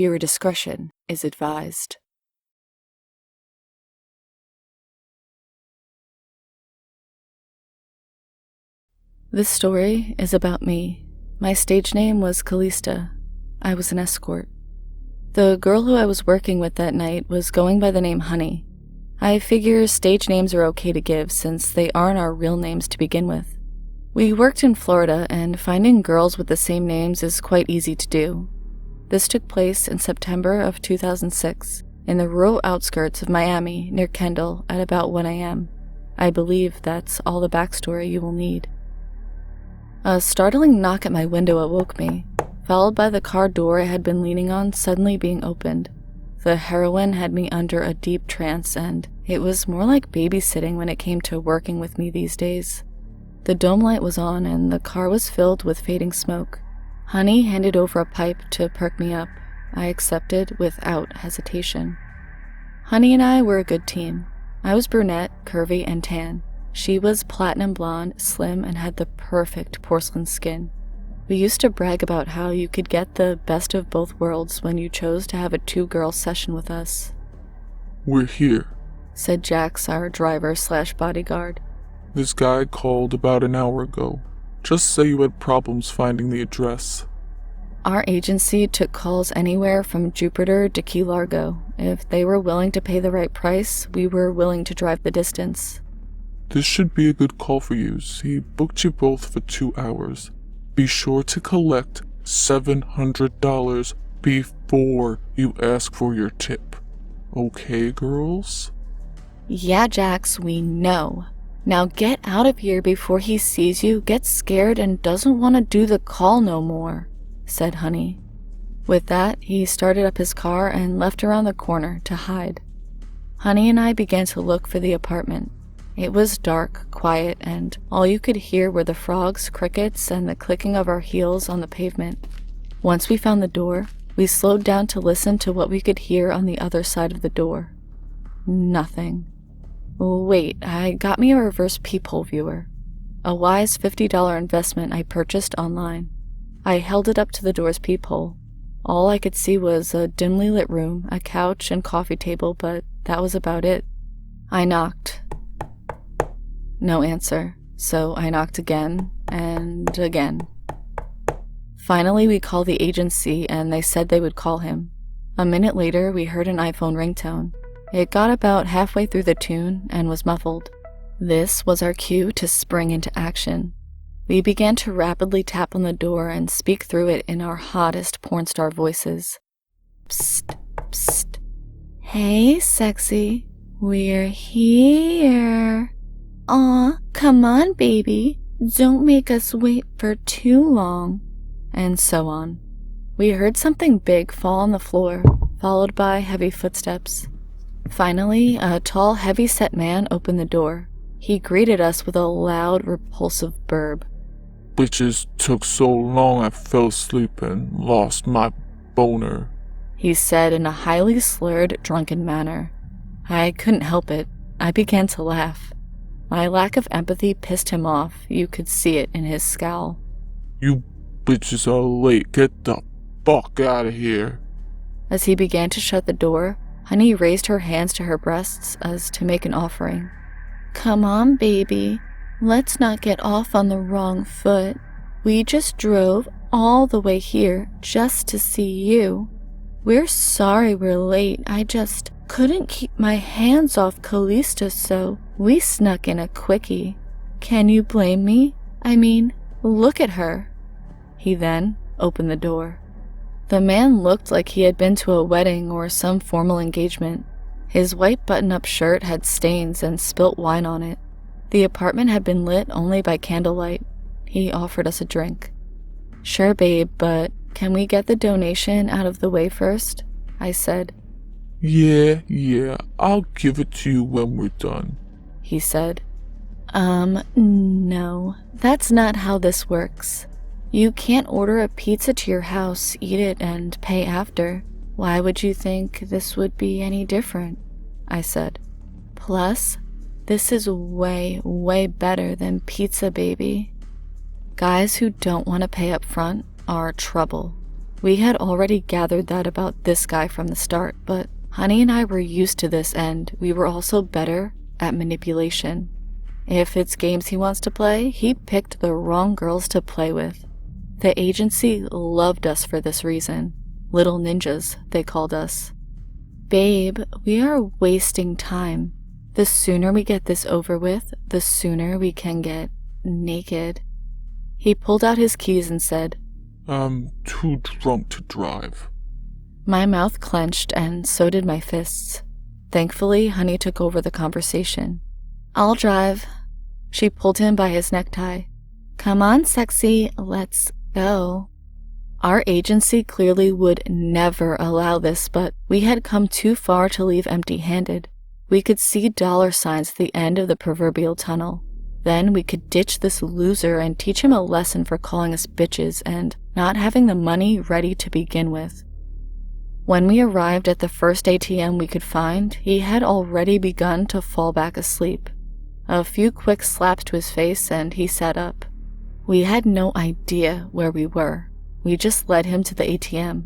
Viewer discretion is advised. This story is about me. My stage name was Callista. I was an escort. The girl who I was working with that night was going by the name Honey. I figure stage names are okay to give since they aren't our real names to begin with. We worked in Florida, and finding girls with the same names is quite easy to do. This took place in September of 2006, in the rural outskirts of Miami near Kendall at about 1 a.m. I believe that's all the backstory you will need. A startling knock at my window awoke me, followed by the car door I had been leaning on suddenly being opened. The heroine had me under a deep trance, and it was more like babysitting when it came to working with me these days. The dome light was on, and the car was filled with fading smoke. Honey handed over a pipe to perk me up. I accepted without hesitation. Honey and I were a good team. I was brunette, curvy, and tan. She was platinum blonde, slim, and had the perfect porcelain skin. We used to brag about how you could get the best of both worlds when you chose to have a two-girl session with us. "We're here," said Jax, our driver/bodyguard. "This guy called about an hour ago. Just say you had problems finding the address." Our agency took calls anywhere from Jupiter to Key Largo. If they were willing to pay the right price, we were willing to drive the distance. "This should be a good call for you. He booked you both for 2 hours. Be sure to collect $700 before you ask for your tip. Okay, girls?" "Yeah, Jax, we know. Now get out of here before he sees you, gets scared, and doesn't want to do the call no more," said Honey. With that, he started up his car and left around the corner to hide. Honey and I began to look for the apartment. It was dark, quiet, and all you could hear were the frogs, crickets, and the clicking of our heels on the pavement. Once we found the door, we slowed down to listen to what we could hear on the other side of the door. Nothing. Wait, I got me a reverse peephole viewer. A wise $50 investment I purchased online. I held it up to the door's peephole. All I could see was a dimly lit room, a couch and coffee table, but that was about it. I knocked. No answer, so I knocked again and again. Finally, we called the agency and they said they would call him. A minute later, we heard an iPhone ringtone. It got about halfway through the tune and was muffled. This was our cue to spring into action. We began to rapidly tap on the door and speak through it in our hottest porn star voices. "Psst, psst. Hey, sexy. We're here. Aw, come on, baby. Don't make us wait for too long." And so on. We heard something big fall on the floor, followed by heavy footsteps. Finally, a tall, heavy-set man opened the door. He greeted us with a loud, repulsive burp. "Bitches took so long I fell asleep and lost my boner," he said in a highly slurred, drunken manner. I couldn't help it. I began to laugh. My lack of empathy pissed him off. You could see it in his scowl. "You bitches are late. Get the fuck out of here." As he began to shut the door, Honey raised her hands to her breasts as to make an offering. "Come on, baby. Let's not get off on the wrong foot. We just drove all the way here just to see you. We're sorry we're late. I just couldn't keep my hands off Callista, so we snuck in a quickie. Can you blame me? I mean, look at her." He then opened the door. The man looked like he had been to a wedding or some formal engagement. His white button-up shirt had stains and spilt wine on it. The apartment had been lit only by candlelight. He offered us a drink. "Sure, babe, but can we get the donation out of the way first?" I said. Yeah, I'll give it to you when we're done," he said. No, that's not how this works. You can't order a pizza to your house, eat it, and pay after. Why would you think this would be any different?" I said. "Plus, this is way, way better than pizza, baby." Guys who don't want to pay up front are trouble. We had already gathered that about this guy from the start, but Honey and I were used to this, and we were also better at manipulation. If it's games he wants to play, he picked the wrong girls to play with. The agency loved us for this reason. Little ninjas, they called us. Babe, we are wasting time. The sooner we get this over with, the sooner we can get naked. He pulled out his keys and said, I'm too drunk to drive. My mouth clenched, and so did my fists. Thankfully, Honey took over the conversation. I'll drive. She pulled him by his necktie. Come on, sexy, let's go. Our agency clearly would never allow this, but we had come too far to leave empty-handed. We could see dollar signs at the end of the proverbial tunnel. Then we could ditch this loser and teach him a lesson for calling us bitches and not having the money ready to begin with. When we arrived at the first ATM we could find, he had already begun to fall back asleep. A few quick slaps to his face and he sat up. We had no idea where we were. We just led him to the ATM.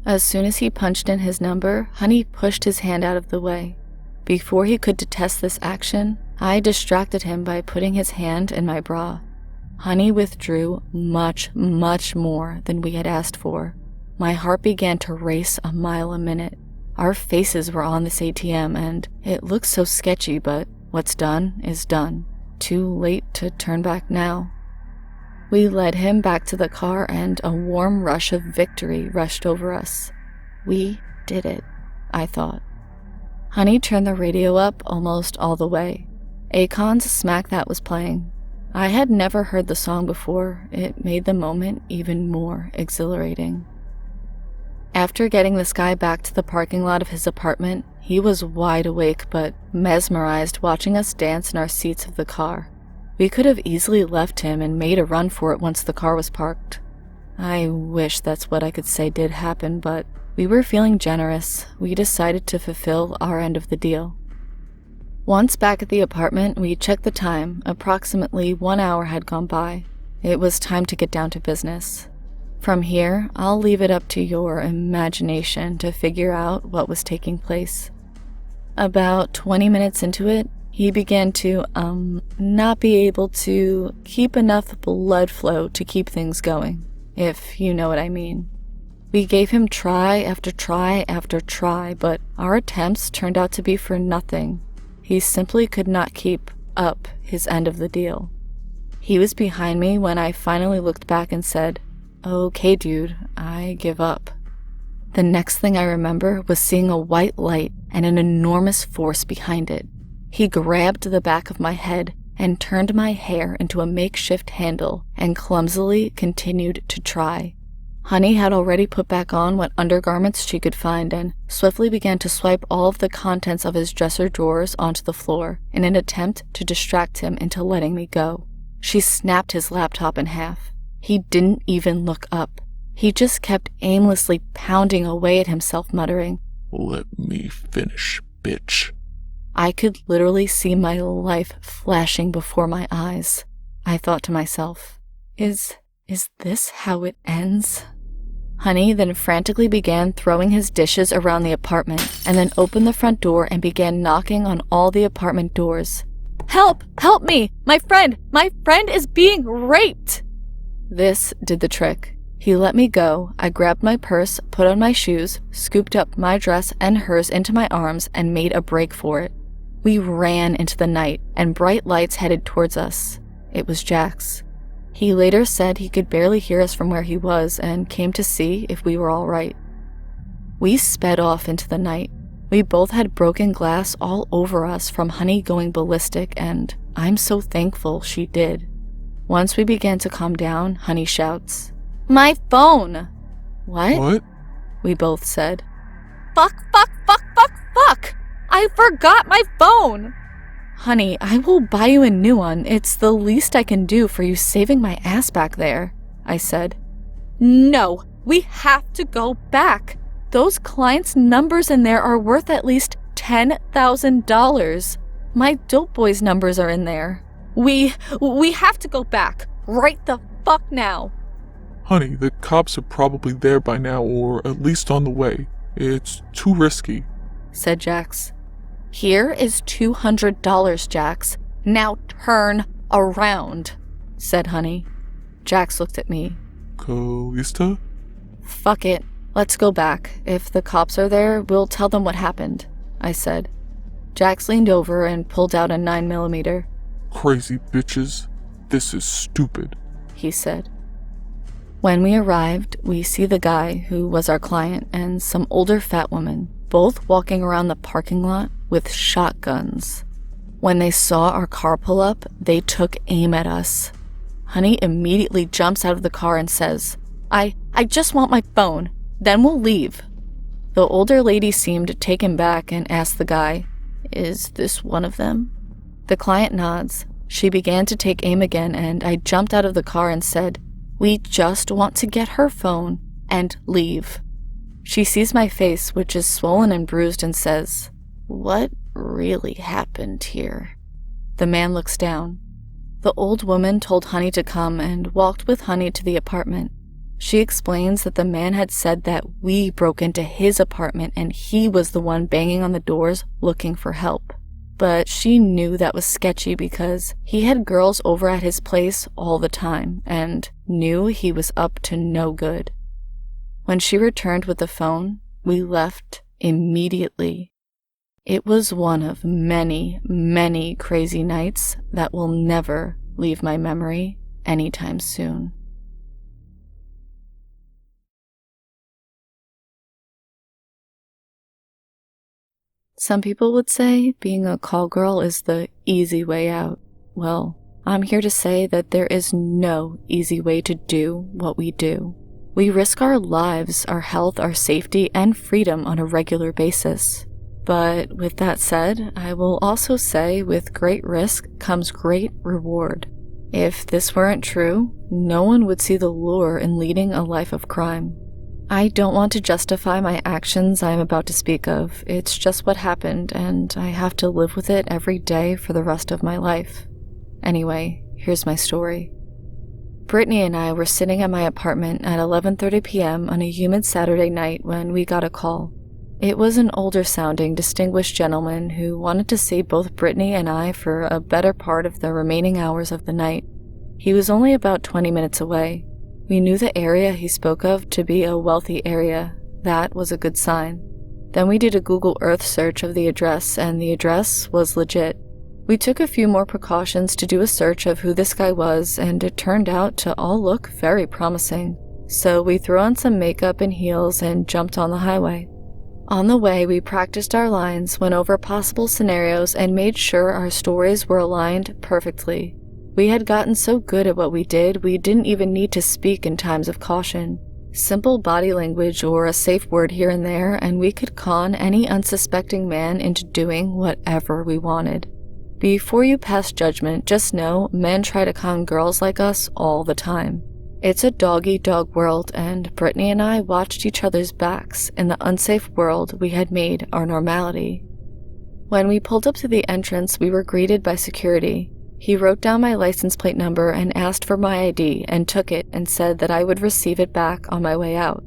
As soon as he punched in his number, Honey pushed his hand out of the way. Before he could detest this action, I distracted him by putting his hand in my bra. Honey withdrew much, much more than we had asked for. My heart began to race a mile a minute. Our faces were on this ATM, and it looked so sketchy, but what's done is done. Too late to turn back now. We led him back to the car, and a warm rush of victory rushed over us. We did it, I thought. Honey turned the radio up almost all the way. Akon's Smack That was playing. I had never heard the song before. It made the moment even more exhilarating. After getting this guy back to the parking lot of his apartment, he was wide awake but mesmerized watching us dance in our seats of the car. We could have easily left him and made a run for it once the car was parked. I wish that's what I could say did happen, but we were feeling generous. We decided to fulfill our end of the deal. Once back at the apartment, we checked the time. Approximately 1 hour had gone by. It was time to get down to business. From here, I'll leave it up to your imagination to figure out what was taking place. About 20 minutes into it, he began to, not be able to keep enough blood flow to keep things going, if you know what I mean. We gave him try after try after try, but our attempts turned out to be for nothing. He simply could not keep up his end of the deal. He was behind me when I finally looked back and said, "Okay, dude, I give up." The next thing I remember was seeing a white light and an enormous force behind it. He grabbed the back of my head and turned my hair into a makeshift handle and clumsily continued to try. Honey had already put back on what undergarments she could find and swiftly began to swipe all of the contents of his dresser drawers onto the floor in an attempt to distract him into letting me go. She snapped his laptop in half. He didn't even look up. He just kept aimlessly pounding away at himself, muttering, "Let me finish, bitch." I could literally see my life flashing before my eyes. I thought to myself, Is this how it ends? Honey then frantically began throwing his dishes around the apartment and then opened the front door and began knocking on all the apartment doors. "Help! Help me! My friend is being raped!" This did the trick. He let me go. I grabbed my purse, put on my shoes, scooped up my dress and hers into my arms, and made a break for it. We ran into the night, and bright lights headed towards us. It was Jax. He later said he could barely hear us from where he was and came to see if we were all right. We sped off into the night. We both had broken glass all over us from Honey going ballistic, and I'm so thankful she did. Once we began to calm down, Honey shouts, "My phone!" What? We both said. Fuck! I forgot my phone! Honey, I will buy you a new one. It's the least I can do for you saving my ass back there, I said. No, we have to go back. Those clients' numbers in there are worth at least $10,000. My dope boy's numbers are in there. We have to go back. Right the fuck now. Honey, the cops are probably there by now, or at least on the way. It's too risky, said Jax. Here is $200, Jax. Now turn around, said Honey. Jax looked at me. Callista? Fuck it. Let's go back. If the cops are there, we'll tell them what happened, I said. Jax leaned over and pulled out a 9mm. Crazy bitches. This is stupid, he said. When we arrived, we see the guy who was our client and some older fat woman, both walking around the parking lot with shotguns. When they saw our car pull up, they took aim at us. Honey immediately jumps out of the car and says, I just want my phone. Then we'll leave. The older lady seemed taken back and asked the guy, Is this one of them? The client nods. She began to take aim again, and I jumped out of the car and said, We just want to get her phone and leave. She sees my face, which is swollen and bruised, and says, What really happened here? The man looks down. The old woman told Honey to come and walked with Honey to the apartment. She explains that the man had said that we broke into his apartment and he was the one banging on the doors looking for help. But she knew that was sketchy because he had girls over at his place all the time and knew he was up to no good. When she returned with the phone, we left immediately. It was one of many, many crazy nights that will never leave my memory anytime soon. Some people would say being a call girl is the easy way out. Well, I'm here to say that there is no easy way to do what we do. We risk our lives, our health, our safety, and freedom on a regular basis. But with that said, I will also say with great risk comes great reward. If this weren't true, no one would see the lure in leading a life of crime. I don't want to justify my actions I am about to speak of. It's just what happened, and I have to live with it every day for the rest of my life. Anyway, here's my story. Brittany and I were sitting at my apartment at 11:30 p.m. on a humid Saturday night when we got a call. It was an older-sounding, distinguished gentleman who wanted to see both Brittany and I for a better part of the remaining hours of the night. He was only about 20 minutes away. We knew the area he spoke of to be a wealthy area. That was a good sign. Then we did a Google Earth search of the address, and the address was legit. We took a few more precautions to do a search of who this guy was, and it turned out to all look very promising. So we threw on some makeup and heels and jumped on the highway. On the way, we practiced our lines, went over possible scenarios, and made sure our stories were aligned perfectly. We had gotten so good at what we did, we didn't even need to speak in times of caution. Simple body language or a safe word here and there, and we could con any unsuspecting man into doing whatever we wanted. Before you pass judgment, just know men try to con girls like us all the time. It's a dog-eat-dog world, and Brittany and I watched each other's backs in the unsafe world we had made our normality. When we pulled up to the entrance, we were greeted by security. He wrote down my license plate number and asked for my ID and took it and said that I would receive it back on my way out.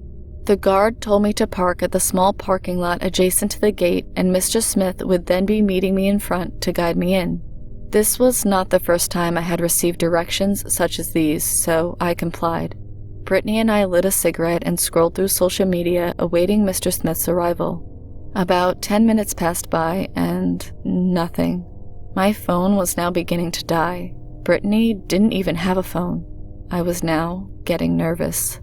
The guard told me to park at the small parking lot adjacent to the gate, and Mr. Smith would then be meeting me in front to guide me in. This was not the first time I had received directions such as these, so I complied. Brittany and I lit a cigarette and scrolled through social media awaiting Mr. Smith's arrival. About 10 minutes passed by, and nothing. My phone was now beginning to die. Brittany didn't even have a phone. I was now getting nervous.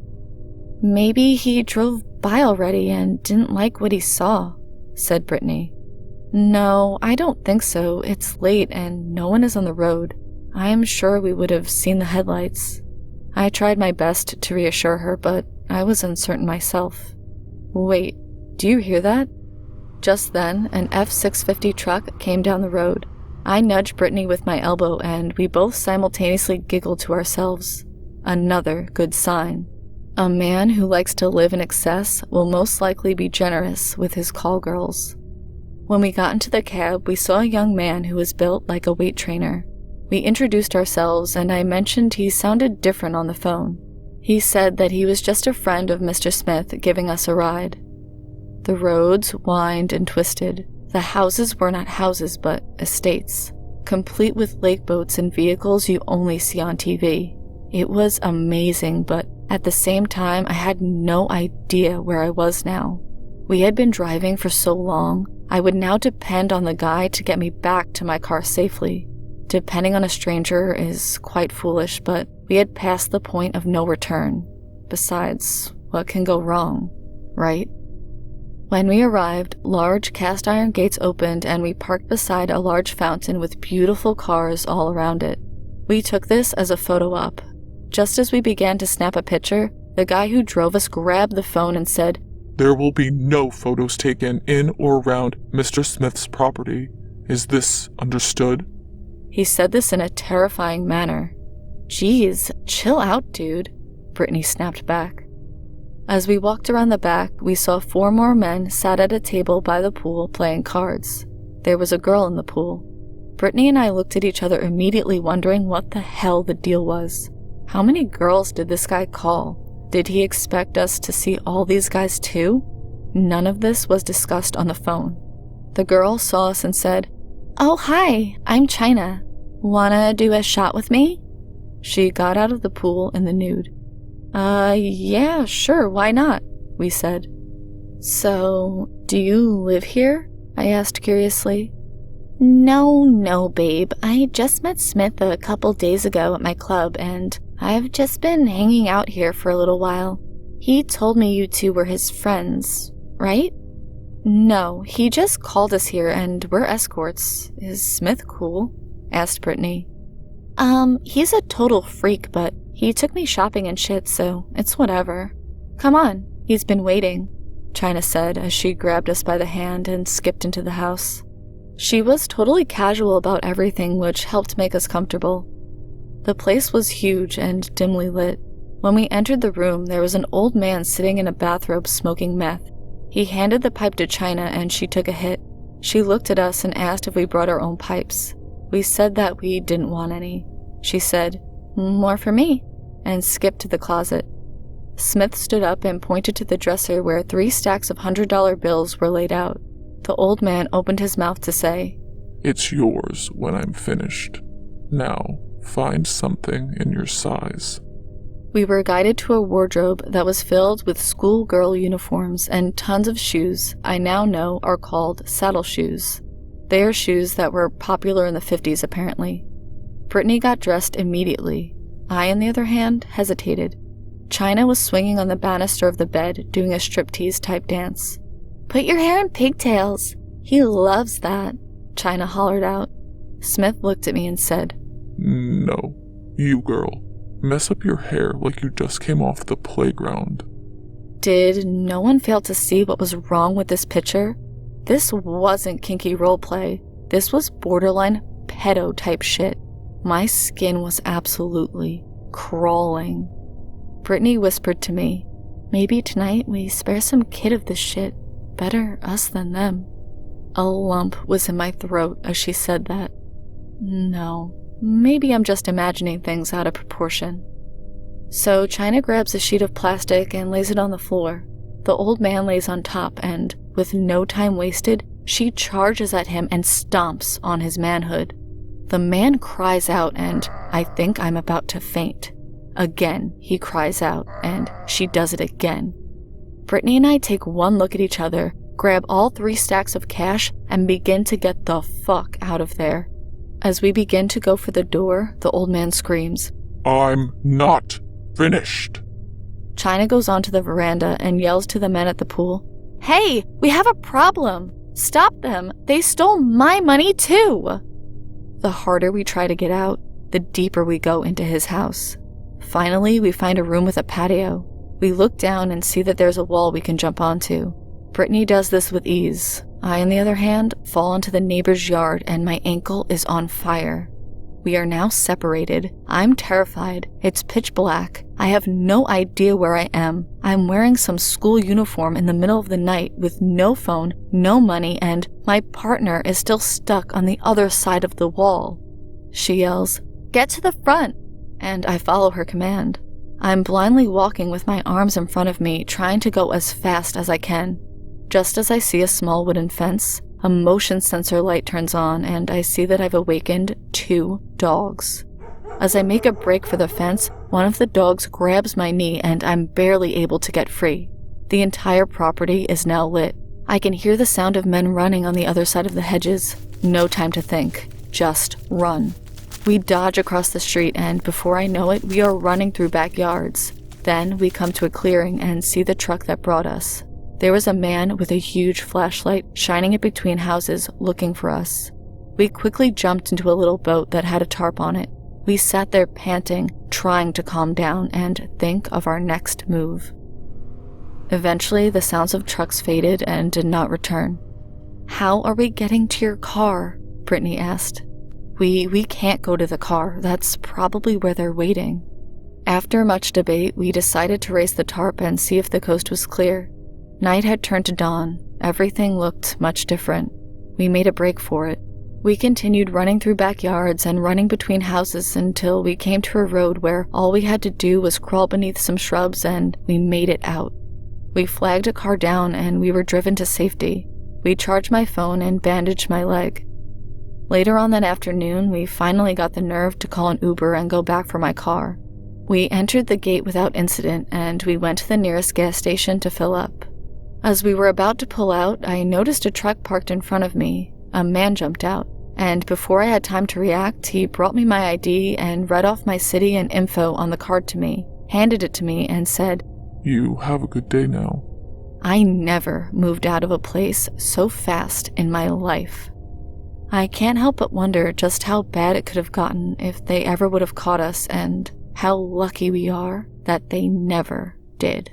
Maybe he drove by already and didn't like what he saw, said Brittany. No, I don't think so. It's late and no one is on the road. I am sure we would have seen the headlights. I tried my best to reassure her, but I was uncertain myself. Wait, do you hear that? Just then, an F-650 truck came down the road. I nudged Brittany with my elbow, and we both simultaneously giggled to ourselves. Another good sign. A man who likes to live in excess will most likely be generous with his call girls. When we got into the cab, we saw a young man who was built like a weight trainer. We introduced ourselves, and I mentioned he sounded different on the phone. He said that he was just a friend of Mr. Smith giving us a ride. The roads wined and twisted. The houses were not houses but estates, complete with lake boats and vehicles you only see on TV. It was amazing, but at the same time I had no idea where I was now. We had been driving for so long, I would now depend on the guy to get me back to my car safely. Depending on a stranger is quite foolish, but we had passed the point of no return. Besides, what can go wrong, right? When we arrived, large cast iron gates opened and we parked beside a large fountain with beautiful cars all around it. We took this as a photo op. Just as we began to snap a picture, the guy who drove us grabbed the phone and said, "There will be no photos taken in or around Mr. Smith's property. Is this understood?" He said this in a terrifying manner. "Geez, chill out, dude," Brittany snapped back. As we walked around the back, we saw 4 more men sat at a table by the pool playing cards. There was a girl in the pool. Brittany and I looked at each other immediately wondering what the hell the deal was. How many girls did this guy call? Did he expect us to see all these guys too? None of this was discussed on the phone. The girl saw us and said, "Oh, hi, I'm China. Wanna do a shot with me?" She got out of the pool in the nude. Yeah, sure, why not?" we said. "So, do you live here?" I asked curiously. No, babe. I just met Smith a couple days ago at my club, and I've just been hanging out here for a little while. He told me you two were his friends, right?" "No, he just called us here, and we're escorts. Is Smith cool?" asked Brittany. He's a total freak, but he took me shopping and shit, so it's whatever. Come on, he's been waiting," China said as she grabbed us by the hand and skipped into the house. She was totally casual about everything, which helped make us comfortable. The place was huge and dimly lit. When we entered the room, there was an old man sitting in a bathrobe smoking meth. He handed the pipe to China and she took a hit. She looked at us and asked if we brought our own pipes. We said that we didn't want any. She said, "More for me," and skipped to the closet. Smith stood up and pointed to the dresser where 3 stacks of $100 bills were laid out. The old man opened his mouth to say, "It's yours when I'm finished. Now, find something in your size." We were guided to a wardrobe that was filled with schoolgirl uniforms and tons of shoes I now know are called saddle shoes. They are shoes that were popular in the 50s apparently. Brittany got dressed immediately. I, on the other hand, hesitated. China was swinging on the banister of the bed doing a striptease type dance. "Put your hair in pigtails. He loves that," China hollered out. Smith looked at me and said, "No, you girl. Mess up your hair like you just came off the playground." Did no one fail to see what was wrong with this picture? This wasn't kinky roleplay. This was borderline pedo type shit. My skin was absolutely crawling. Brittany whispered to me, "Maybe tonight we spare some kid of this shit. Better us than them." A lump was in my throat as she said that. No, maybe I'm just imagining things out of proportion. So China grabs a sheet of plastic and lays it on the floor. The old man lays on top and, with no time wasted, she charges at him and stomps on his manhood. The man cries out and I think I'm about to faint. Again, he cries out and she does it again. Brittany and I take one look at each other, grab all 3 stacks of cash, and begin to get the fuck out of there. As we begin to go for the door, the old man screams, "I'm not finished." China goes onto the veranda and yells to the men at the pool, "Hey, we have a problem! Stop them! They stole my money too!" The harder we try to get out, the deeper we go into his house. Finally, we find a room with a patio. We look down and see that there's a wall we can jump onto. Brittany does this with ease. I, on the other hand, fall into the neighbor's yard and my ankle is on fire. We are now separated. I'm terrified. It's pitch black. I have no idea where I am. I'm wearing some school uniform in the middle of the night with no phone, no money, and my partner is still stuck on the other side of the wall. She yells, "Get to the front!" and I follow her command. I'm blindly walking with my arms in front of me, trying to go as fast as I can. Just as I see a small wooden fence, a motion sensor light turns on and I see that I've awakened 2 dogs. As I make a break for the fence, one of the dogs grabs my knee and I'm barely able to get free. The entire property is now lit. I can hear the sound of men running on the other side of the hedges. No time to think, just run. We dodge across the street and before I know it, we are running through backyards. Then we come to a clearing and see the truck that brought us. There was a man with a huge flashlight shining it between houses looking for us. We quickly jumped into a little boat that had a tarp on it. We sat there panting, trying to calm down and think of our next move. Eventually, the sounds of trucks faded and did not return. "How are we getting to your car?" Brittany asked. We can't go to the car. That's probably where they're waiting." After much debate, we decided to raise the tarp and see if the coast was clear. Night had turned to dawn. Everything looked much different. We made a break for it. We continued running through backyards and running between houses until we came to a road where all we had to do was crawl beneath some shrubs and we made it out. We flagged a car down and we were driven to safety. We charged my phone and bandaged my leg. Later on that afternoon, we finally got the nerve to call an Uber and go back for my car. We entered the gate without incident and we went to the nearest gas station to fill up. As we were about to pull out, I noticed a truck parked in front of me. A man jumped out, and before I had time to react, he brought me my ID and read off my city and info on the card to me, handed it to me, and said, "You have a good day now." I never moved out of a place so fast in my life. I can't help but wonder just how bad it could have gotten if they ever would have caught us, and how lucky we are that they never did.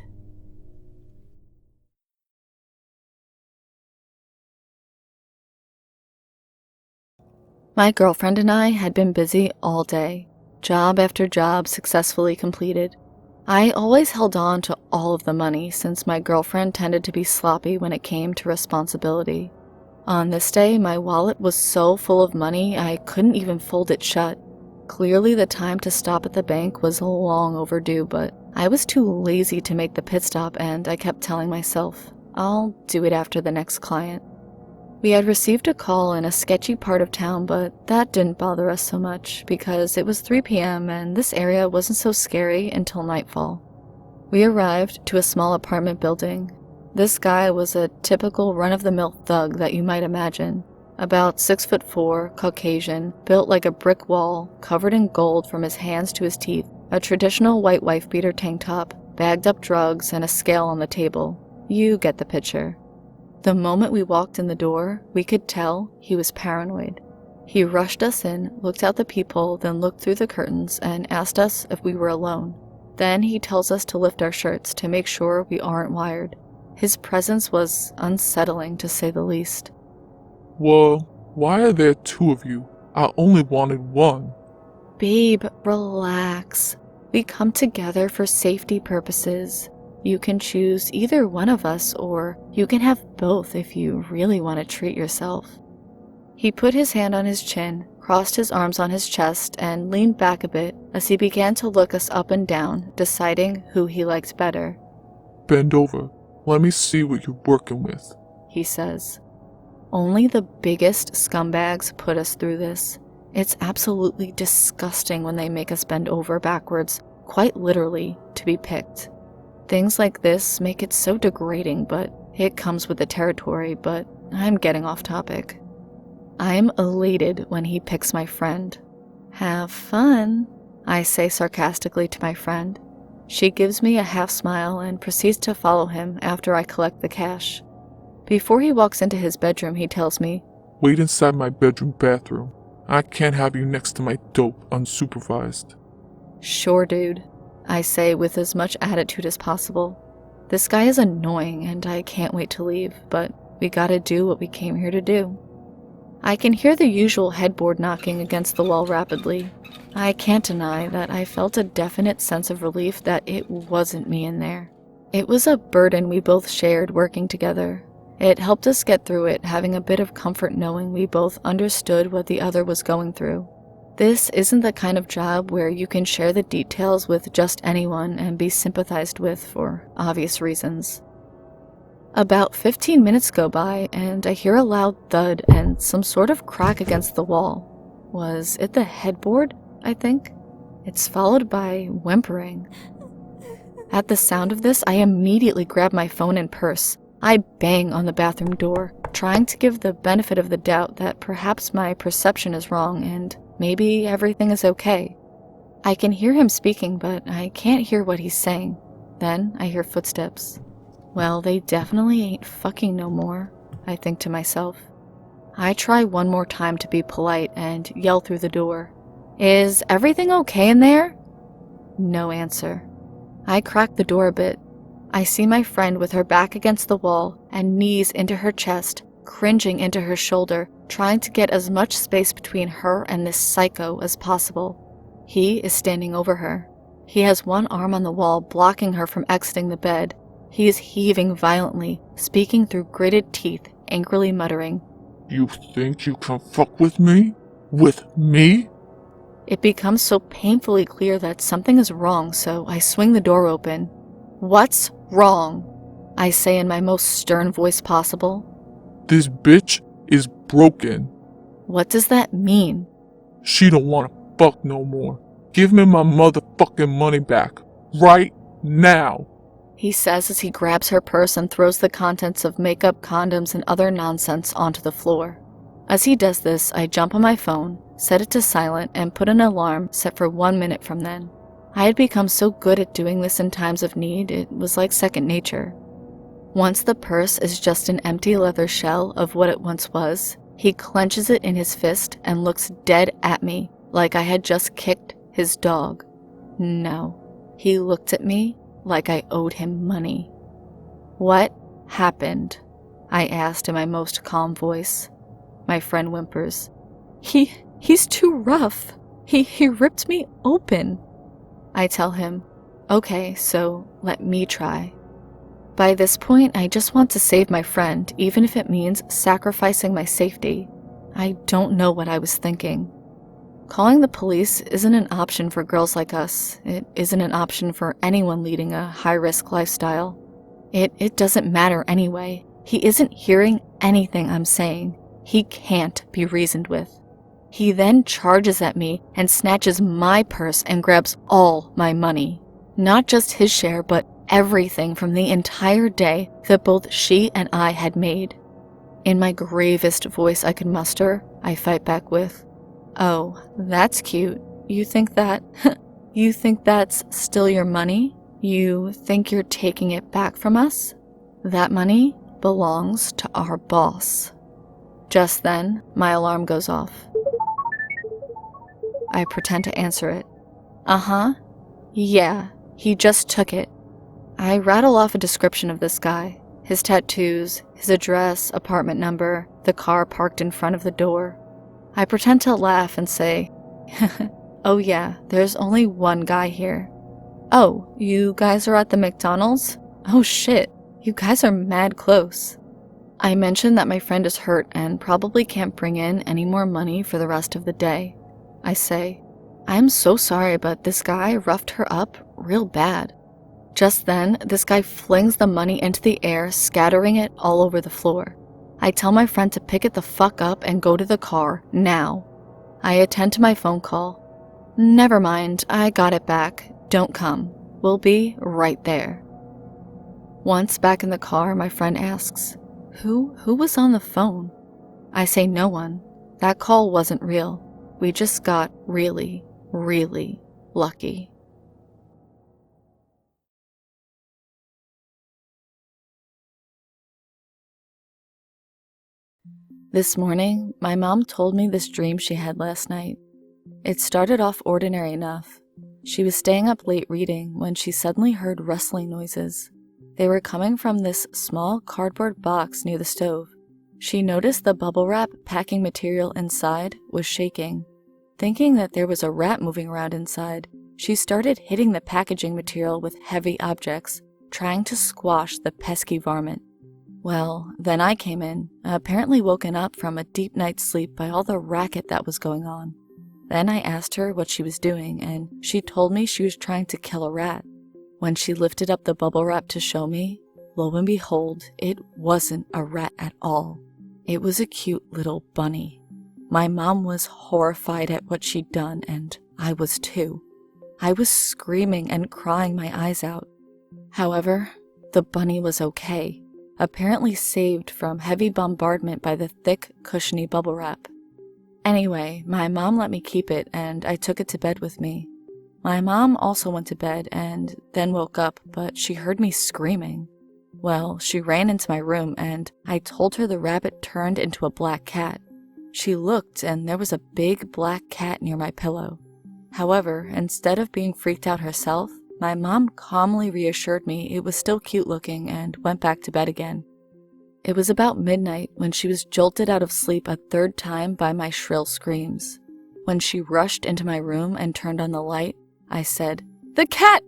My girlfriend and I had been busy all day, job after job successfully completed. I always held on to all of the money since my girlfriend tended to be sloppy when it came to responsibility. On this day, my wallet was so full of money I couldn't even fold it shut. Clearly the time to stop at the bank was long overdue, but I was too lazy to make the pit stop and I kept telling myself, I'll do it after the next client. We had received a call in a sketchy part of town, but that didn't bother us so much because it was 3 p.m. and this area wasn't so scary until nightfall. We arrived to a small apartment building. This guy was a typical run-of-the-mill thug that you might imagine. About 6'4", Caucasian, built like a brick wall, covered in gold from his hands to his teeth, a traditional white wife-beater tank top, bagged up drugs, and a scale on the table. You get the picture. The moment we walked in the door, we could tell he was paranoid. He rushed us in, looked out the peephole, then looked through the curtains and asked us if we were alone. Then he tells us to lift our shirts to make sure we aren't wired. His presence was unsettling, to say the least. "Well, why are there 2 of you? I only wanted 1. Babe, relax. We come together for safety purposes. You can choose either one of us, or you can have both if you really want to treat yourself." He put his hand on his chin, crossed his arms on his chest, and leaned back a bit as he began to look us up and down, deciding who he liked better. "Bend over. Let me see what you're working with," he says. Only the biggest scumbags put us through this. It's absolutely disgusting when they make us bend over backwards, quite literally, to be picked. Things like this make it so degrading, but it comes with the territory, but I'm getting off topic. I'm elated when he picks my friend. "Have fun," I say sarcastically to my friend. She gives me a half smile and proceeds to follow him after I collect the cash. Before he walks into his bedroom, he tells me, "Wait inside my bedroom bathroom. I can't have you next to my dope unsupervised." "Sure, dude," I say with as much attitude as possible. This guy is annoying and I can't wait to leave, but we gotta do what we came here to do. I can hear the usual headboard knocking against the wall rapidly. I can't deny that I felt a definite sense of relief that it wasn't me in there. It was a burden we both shared working together. It helped us get through it, having a bit of comfort knowing we both understood what the other was going through. This isn't the kind of job where you can share the details with just anyone and be sympathized with for obvious reasons. About 15 minutes go by and I hear a loud thud and some sort of crack against the wall. Was it the headboard, I think? It's followed by whimpering. At the sound of this, I immediately grab my phone and purse. I bang on the bathroom door, trying to give the benefit of the doubt that perhaps my perception is wrong and maybe everything is okay. I can hear him speaking, but I can't hear what he's saying. Then I hear footsteps. Well, they definitely ain't fucking no more, I think to myself. I try one more time to be polite and yell through the door. Is everything okay in there? No answer. I crack the door a bit. I see my friend with her back against the wall and knees into her chest, cringing into her shoulder, trying to get as much space between her and this psycho as possible. He is standing over her. He has one arm on the wall blocking her from exiting the bed. He is heaving violently, speaking through gritted teeth, angrily muttering, "You think you can fuck with me? With me?" It becomes so painfully clear that something is wrong, so I swing the door open. "What's wrong?" I say in my most stern voice possible. "This bitch is broken. What does that mean? She don't want to fuck no more. Give me my motherfucking money back. Right now." He says as he grabs her purse and throws the contents of makeup, condoms, and other nonsense onto the floor. As he does this, I jump on my phone, set it to silent, and put an alarm set for 1 minute from then. I had become so good at doing this in times of need, it was like second nature. Once the purse is just an empty leather shell of what it once was, he clenches it in his fist and looks dead at me like I had just kicked his dog. No, he looked at me like I owed him money. "What happened?" I asked in my most calm voice. My friend whimpers. He's too rough. He ripped me open." I tell him, "Okay, so let me try." By this point, I just want to save my friend, even if it means sacrificing my safety. I don't know what I was thinking. Calling the police isn't an option for girls like us. It isn't an option for anyone leading a high-risk lifestyle. It doesn't matter anyway. He isn't hearing anything I'm saying. He can't be reasoned with. He then charges at me and snatches my purse and grabs all my money. Not just his share, but everything from the entire day that both she and I had made. In my gravest voice I could muster, I fight back with, "Oh, that's cute. You think that's still your money? You think you're taking it back from us? That money belongs to our boss." Just then, my alarm goes off. I pretend to answer it. "Uh-huh. Yeah, he just took it." I rattle off a description of this guy, his tattoos, his address, apartment number, the car parked in front of the door. I pretend to laugh and say, "Oh yeah, there's only one guy here." "Oh, you guys are at the McDonald's? Oh shit, you guys are mad close." I mention that my friend is hurt and probably can't bring in any more money for the rest of the day. I say, "I'm so sorry, but this guy roughed her up real bad." Just then, this guy flings the money into the air, scattering it all over the floor. I tell my friend to pick it the fuck up and go to the car, now. I attend to my phone call. "Never mind, I got it back. Don't come. We'll be right there." Once back in the car, my friend asks, Who was on the phone?" I say no one. That call wasn't real. We just got really, really lucky. This morning, my mom told me this dream she had last night. It started off ordinary enough. She was staying up late reading when she suddenly heard rustling noises. They were coming from this small cardboard box near the stove. She noticed the bubble wrap packing material inside was shaking. Thinking that there was a rat moving around inside, she started hitting the packaging material with heavy objects, trying to squash the pesky varmint. Well, then I came in, apparently woken up from a deep night's sleep by all the racket that was going on. Then I asked her what she was doing, and she told me she was trying to kill a rat. When she lifted up the bubble wrap to show me, lo and behold, it wasn't a rat at all. It was a cute little bunny. My mom was horrified at what she'd done, and I was too. I was screaming and crying my eyes out. However, the bunny was okay, apparently saved from heavy bombardment by the thick, cushiony bubble wrap. Anyway, my mom let me keep it, and I took it to bed with me. My mom also went to bed and then woke up, but she heard me screaming. Well, she ran into my room, and I told her the rabbit turned into a black cat. She looked, and there was a big black cat near my pillow. However, instead of being freaked out herself, my mom calmly reassured me it was still cute looking and went back to bed again. It was about midnight when she was jolted out of sleep a third time by my shrill screams. When she rushed into my room and turned on the light, I said, The cat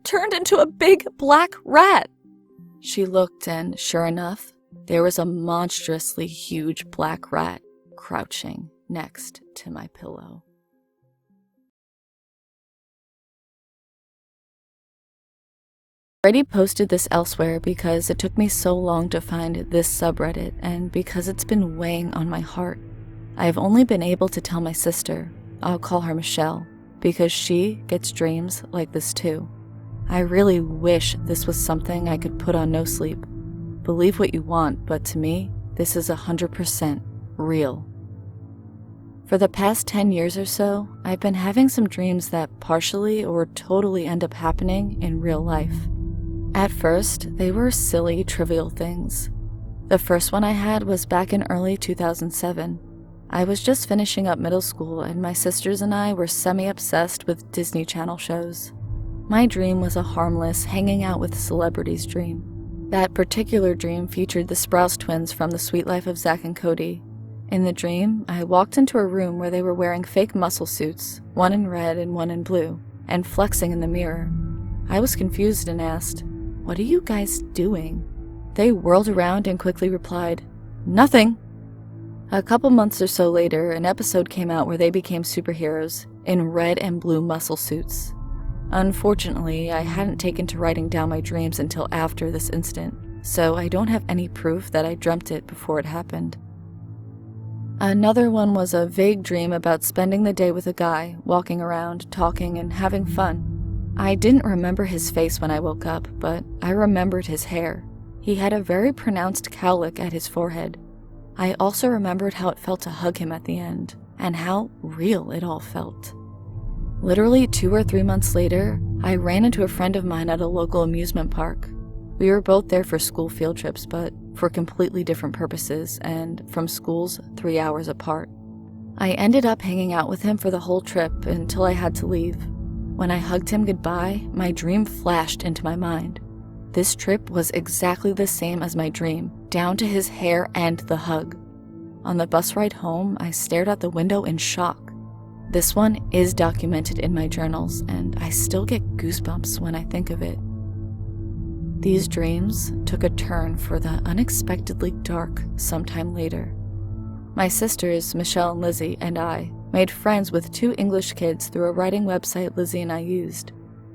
turned into a big black rat!" She looked, and sure enough, there was a monstrously huge black rat crouching next to my pillow. I already posted this elsewhere because it took me so long to find this subreddit and because it's been weighing on my heart. I have only been able to tell my sister, I'll call her Michelle, because she gets dreams like this too. I really wish this was something I could put on No Sleep. Believe what you want, but to me, this is 100% real. For the past 10 years or so, I've been having some dreams that partially or totally end up happening in real life. At first, they were silly, trivial things. The first one I had was back in early 2007. I was just finishing up middle school, and my sisters and I were semi-obsessed with Disney Channel shows. My dream was a harmless, hanging out with celebrities dream. That particular dream featured the Sprouse twins from The Sweet Life of Zack and Cody. In the dream, I walked into a room where they were wearing fake muscle suits, one in red and one in blue, and flexing in the mirror. I was confused and asked, "What are you guys doing?" They whirled around and quickly replied, "Nothing." A couple months or so later, an episode came out where they became superheroes in red and blue muscle suits. Unfortunately, I hadn't taken to writing down my dreams until after this incident, so I don't have any proof that I dreamt it before it happened. Another one was a vague dream about spending the day with a guy, walking around, talking, and having fun. I didn't remember his face when I woke up, but I remembered his hair. He had a very pronounced cowlick at his forehead. I also remembered how it felt to hug him at the end, and how real it all felt. Literally 2 or 3 months later, I ran into a friend of mine at a local amusement park. We were both there for school field trips, but for completely different purposes, and from schools 3 hours apart. I ended up hanging out with him for the whole trip until I had to leave. When I hugged him goodbye, my dream flashed into my mind. This trip was exactly the same as my dream, down to his hair and the hug. On the bus ride home, I stared out the window in shock. This one is documented in my journals, and I still get goosebumps when I think of it. These dreams took a turn for the unexpectedly dark sometime later. My sisters, Michelle and Lizzie, and I made friends with 2 English kids through a writing website Lizzie and I used.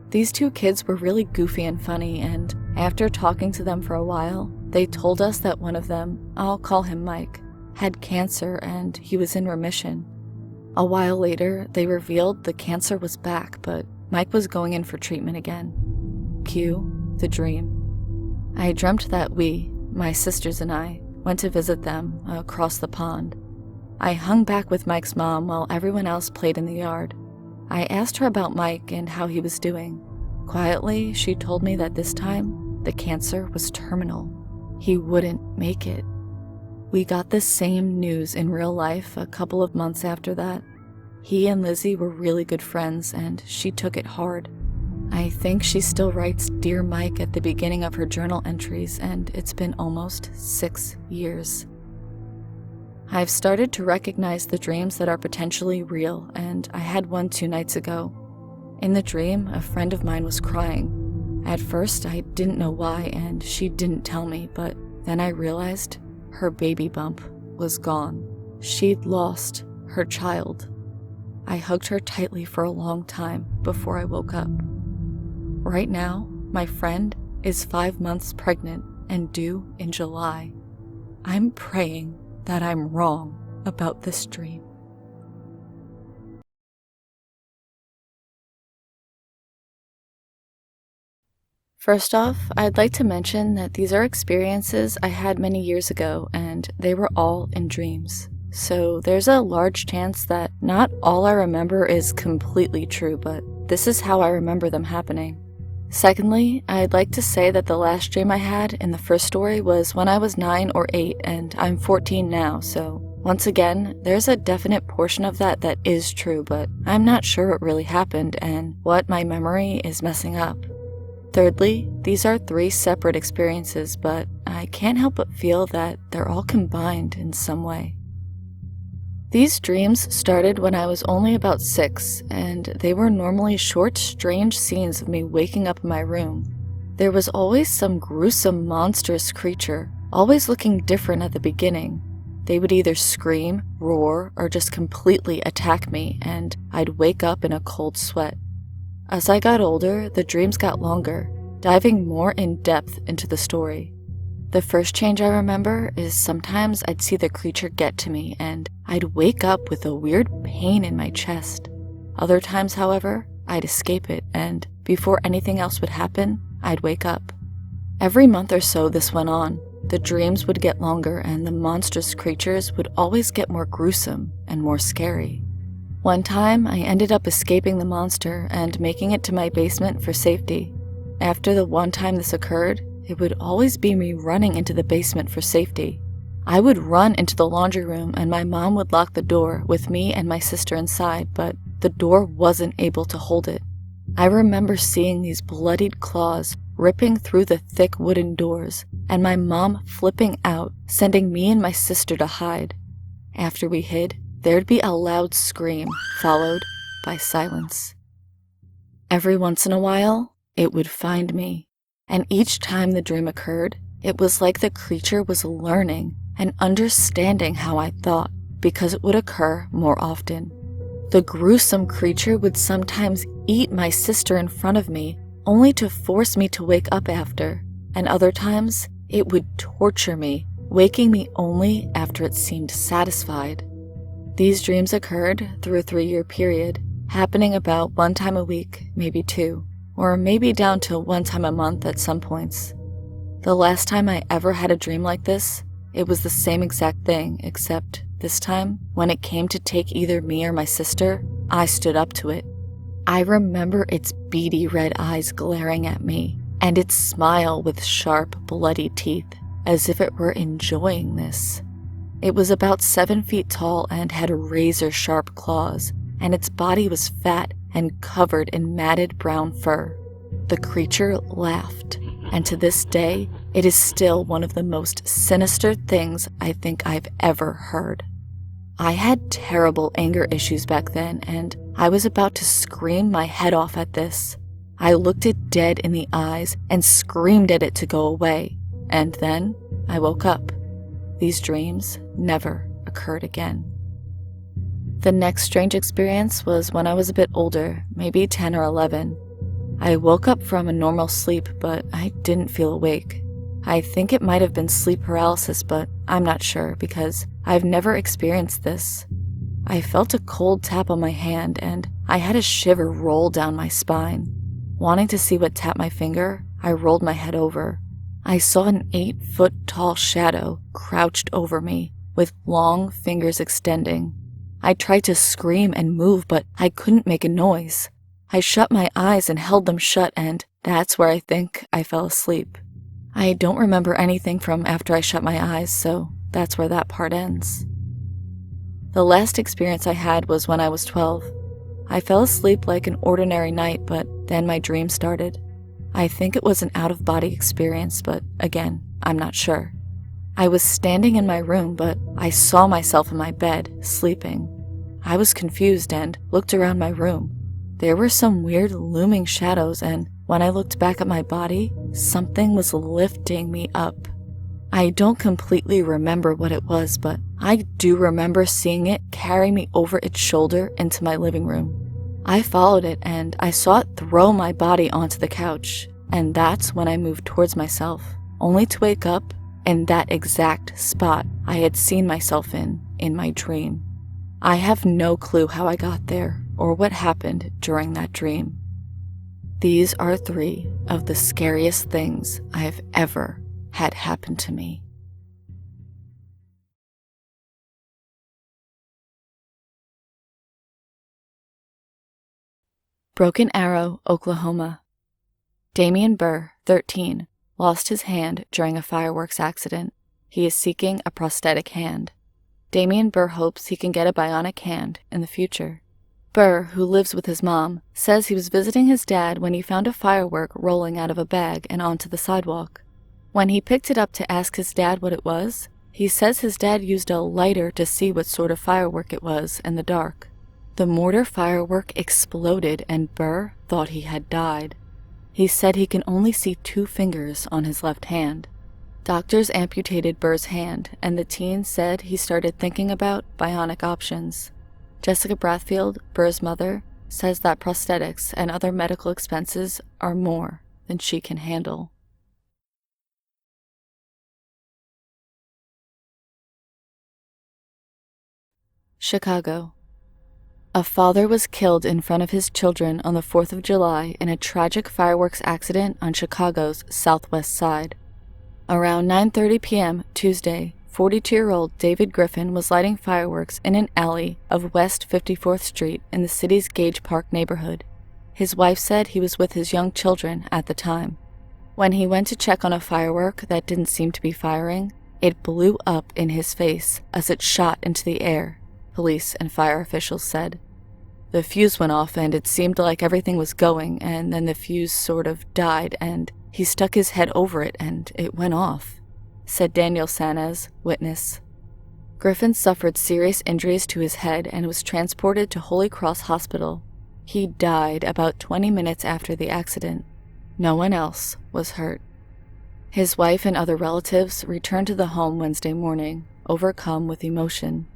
These 2 kids were really goofy and funny, and after talking to them for a while, they told us that one of them, I'll call him Mike, had cancer and he was in remission. A while later, they revealed the cancer was back, but Mike was going in for treatment again. Cue the dream. I dreamt that we, my sisters and I, went to visit them across the pond. I hung back with Mike's mom while everyone else played in the yard. I asked her about Mike and how he was doing. Quietly, she told me that this time, the cancer was terminal. He wouldn't make it. We got the same news in real life a couple of months after that. He and Lizzie were really good friends, and she took it hard. I think she still writes Dear Mike at the beginning of her journal entries, and it's been almost 6 years. I've started to recognize the dreams that are potentially real, and I had one 2 nights ago. In the dream, a friend of mine was crying. At first, I didn't know why, and she didn't tell me, but then I realized her baby bump was gone. She'd lost her child. I hugged her tightly for a long time before I woke up. Right now, my friend is 5 months pregnant and due in July. I'm praying that I'm wrong about this dream. First off, I'd like to mention that these are experiences I had many years ago, and they were all in dreams. So there's a large chance that not all I remember is completely true, but this is how I remember them happening. Secondly, I'd like to say that the last dream I had in the first story was when I was 9 or 8, and I'm 14 now, so once again, there's a definite portion of that is true, but I'm not sure what really happened and what my memory is messing up. Thirdly, these are 3 separate experiences, but I can't help but feel that they're all combined in some way. These dreams started when I was only about 6, and they were normally short, strange scenes of me waking up in my room. There was always some gruesome, monstrous creature, always looking different at the beginning. They would either scream, roar, or just completely attack me, and I'd wake up in a cold sweat. As I got older, the dreams got longer, diving more in depth into the story. The first change I remember is sometimes I'd see the creature get to me and I'd wake up with a weird pain in my chest. Other times, however, I'd escape it, and before anything else would happen, I'd wake up. Every month or so this went on. The dreams would get longer and the monstrous creatures would always get more gruesome and more scary. One time, I ended up escaping the monster and making it to my basement for safety. After the one time this occurred, it would always be me running into the basement for safety. I would run into the laundry room and my mom would lock the door with me and my sister inside, but the door wasn't able to hold it. I remember seeing these bloodied claws ripping through the thick wooden doors and my mom flipping out, sending me and my sister to hide. After we hid, there'd be a loud scream, followed by silence. Every once in a while, it would find me, and each time the dream occurred, it was like the creature was learning and understanding how I thought, because it would occur more often. The gruesome creature would sometimes eat my sister in front of me, only to force me to wake up after, and other times, it would torture me, waking me only after it seemed satisfied. These dreams occurred through a 3-year period, happening about 1 time a week, maybe 2, or maybe down to 1 time a month at some points. The last time I ever had a dream like this, it was the same exact thing, except this time, when it came to take either me or my sister, I stood up to it. I remember its beady red eyes glaring at me, and its smile with sharp, bloody teeth, as if it were enjoying this. It was about 7 feet tall and had razor-sharp claws, and its body was fat and covered in matted brown fur. The creature laughed, and to this day, it is still one of the most sinister things I think I've ever heard. I had terrible anger issues back then, and I was about to scream my head off at this. I looked it dead in the eyes and screamed at it to go away, and then I woke up. These dreams never occurred again. The next strange experience was when I was a bit older, maybe 10 or 11. I woke up from a normal sleep, but I didn't feel awake. I think it might have been sleep paralysis, but I'm not sure because I've never experienced this. I felt a cold tap on my hand and I had a shiver roll down my spine. Wanting to see what tapped my finger, I rolled my head over. I saw an 8-foot-tall shadow crouched over me, with long fingers extending. I tried to scream and move, but I couldn't make a noise. I shut my eyes and held them shut, and that's where I think I fell asleep. I don't remember anything from after I shut my eyes, so that's where that part ends. The last experience I had was when I was 12. I fell asleep like an ordinary night, but then my dream started. I think it was an out-of-body experience, but again, I'm not sure. I was standing in my room, but I saw myself in my bed, sleeping. I was confused and looked around my room. There were some weird looming shadows, and when I looked back at my body, something was lifting me up. I don't completely remember what it was, but I do remember seeing it carry me over its shoulder into my living room. I followed it and I saw it throw my body onto the couch, and that's when I moved towards myself, only to wake up in that exact spot I had seen myself in my dream. I have no clue how I got there or what happened during that dream. These are 3 of the scariest things I have ever had happen to me. Broken Arrow, Oklahoma. Damian Burr, 13, lost his hand during a fireworks accident. He is seeking a prosthetic hand. Damian Burr hopes he can get a bionic hand in the future. Burr, who lives with his mom, says he was visiting his dad when he found a firework rolling out of a bag and onto the sidewalk. When he picked it up to ask his dad what it was, he says his dad used a lighter to see what sort of firework it was in the dark. The mortar firework exploded and Burr thought he had died. He said he can only see 2 fingers on his left hand. Doctors amputated Burr's hand, and the teen said he started thinking about bionic options. Jessica Brathfield, Burr's mother, says that prosthetics and other medical expenses are more than she can handle. Chicago. A father was killed in front of his children on the 4th of July in a tragic fireworks accident on Chicago's southwest side. Around 9:30 p.m. Tuesday, 42-year-old David Griffin was lighting fireworks in an alley of West 54th Street in the city's Gage Park neighborhood. His wife said he was with his young children at the time. When he went to check on a firework that didn't seem to be firing, it blew up in his face as it shot into the air, police and fire officials said. The fuse went off and it seemed like everything was going, and then the fuse sort of died and he stuck his head over it and it went off, said Daniel Sanez, witness. Griffin suffered serious injuries to his head and was transported to Holy Cross Hospital. He died about 20 minutes after the accident. No one else was hurt. His wife and other relatives returned to the home Wednesday morning, overcome with emotion.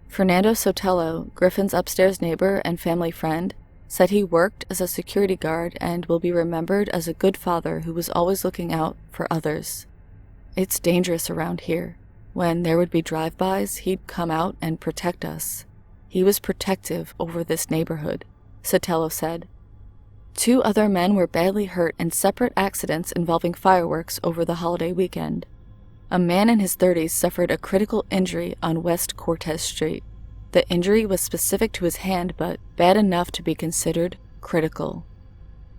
Fernando Sotelo, Griffin's upstairs neighbor and family friend, said he worked as a security guard and will be remembered as a good father who was always looking out for others. It's dangerous around here. When there would be drive-bys, he'd come out and protect us. He was protective over this neighborhood, Sotelo said. 2 other men were badly hurt in separate accidents involving fireworks over the holiday weekend. A man in his 30s suffered a critical injury on West Cortez Street. The injury was specific to his hand, but bad enough to be considered critical.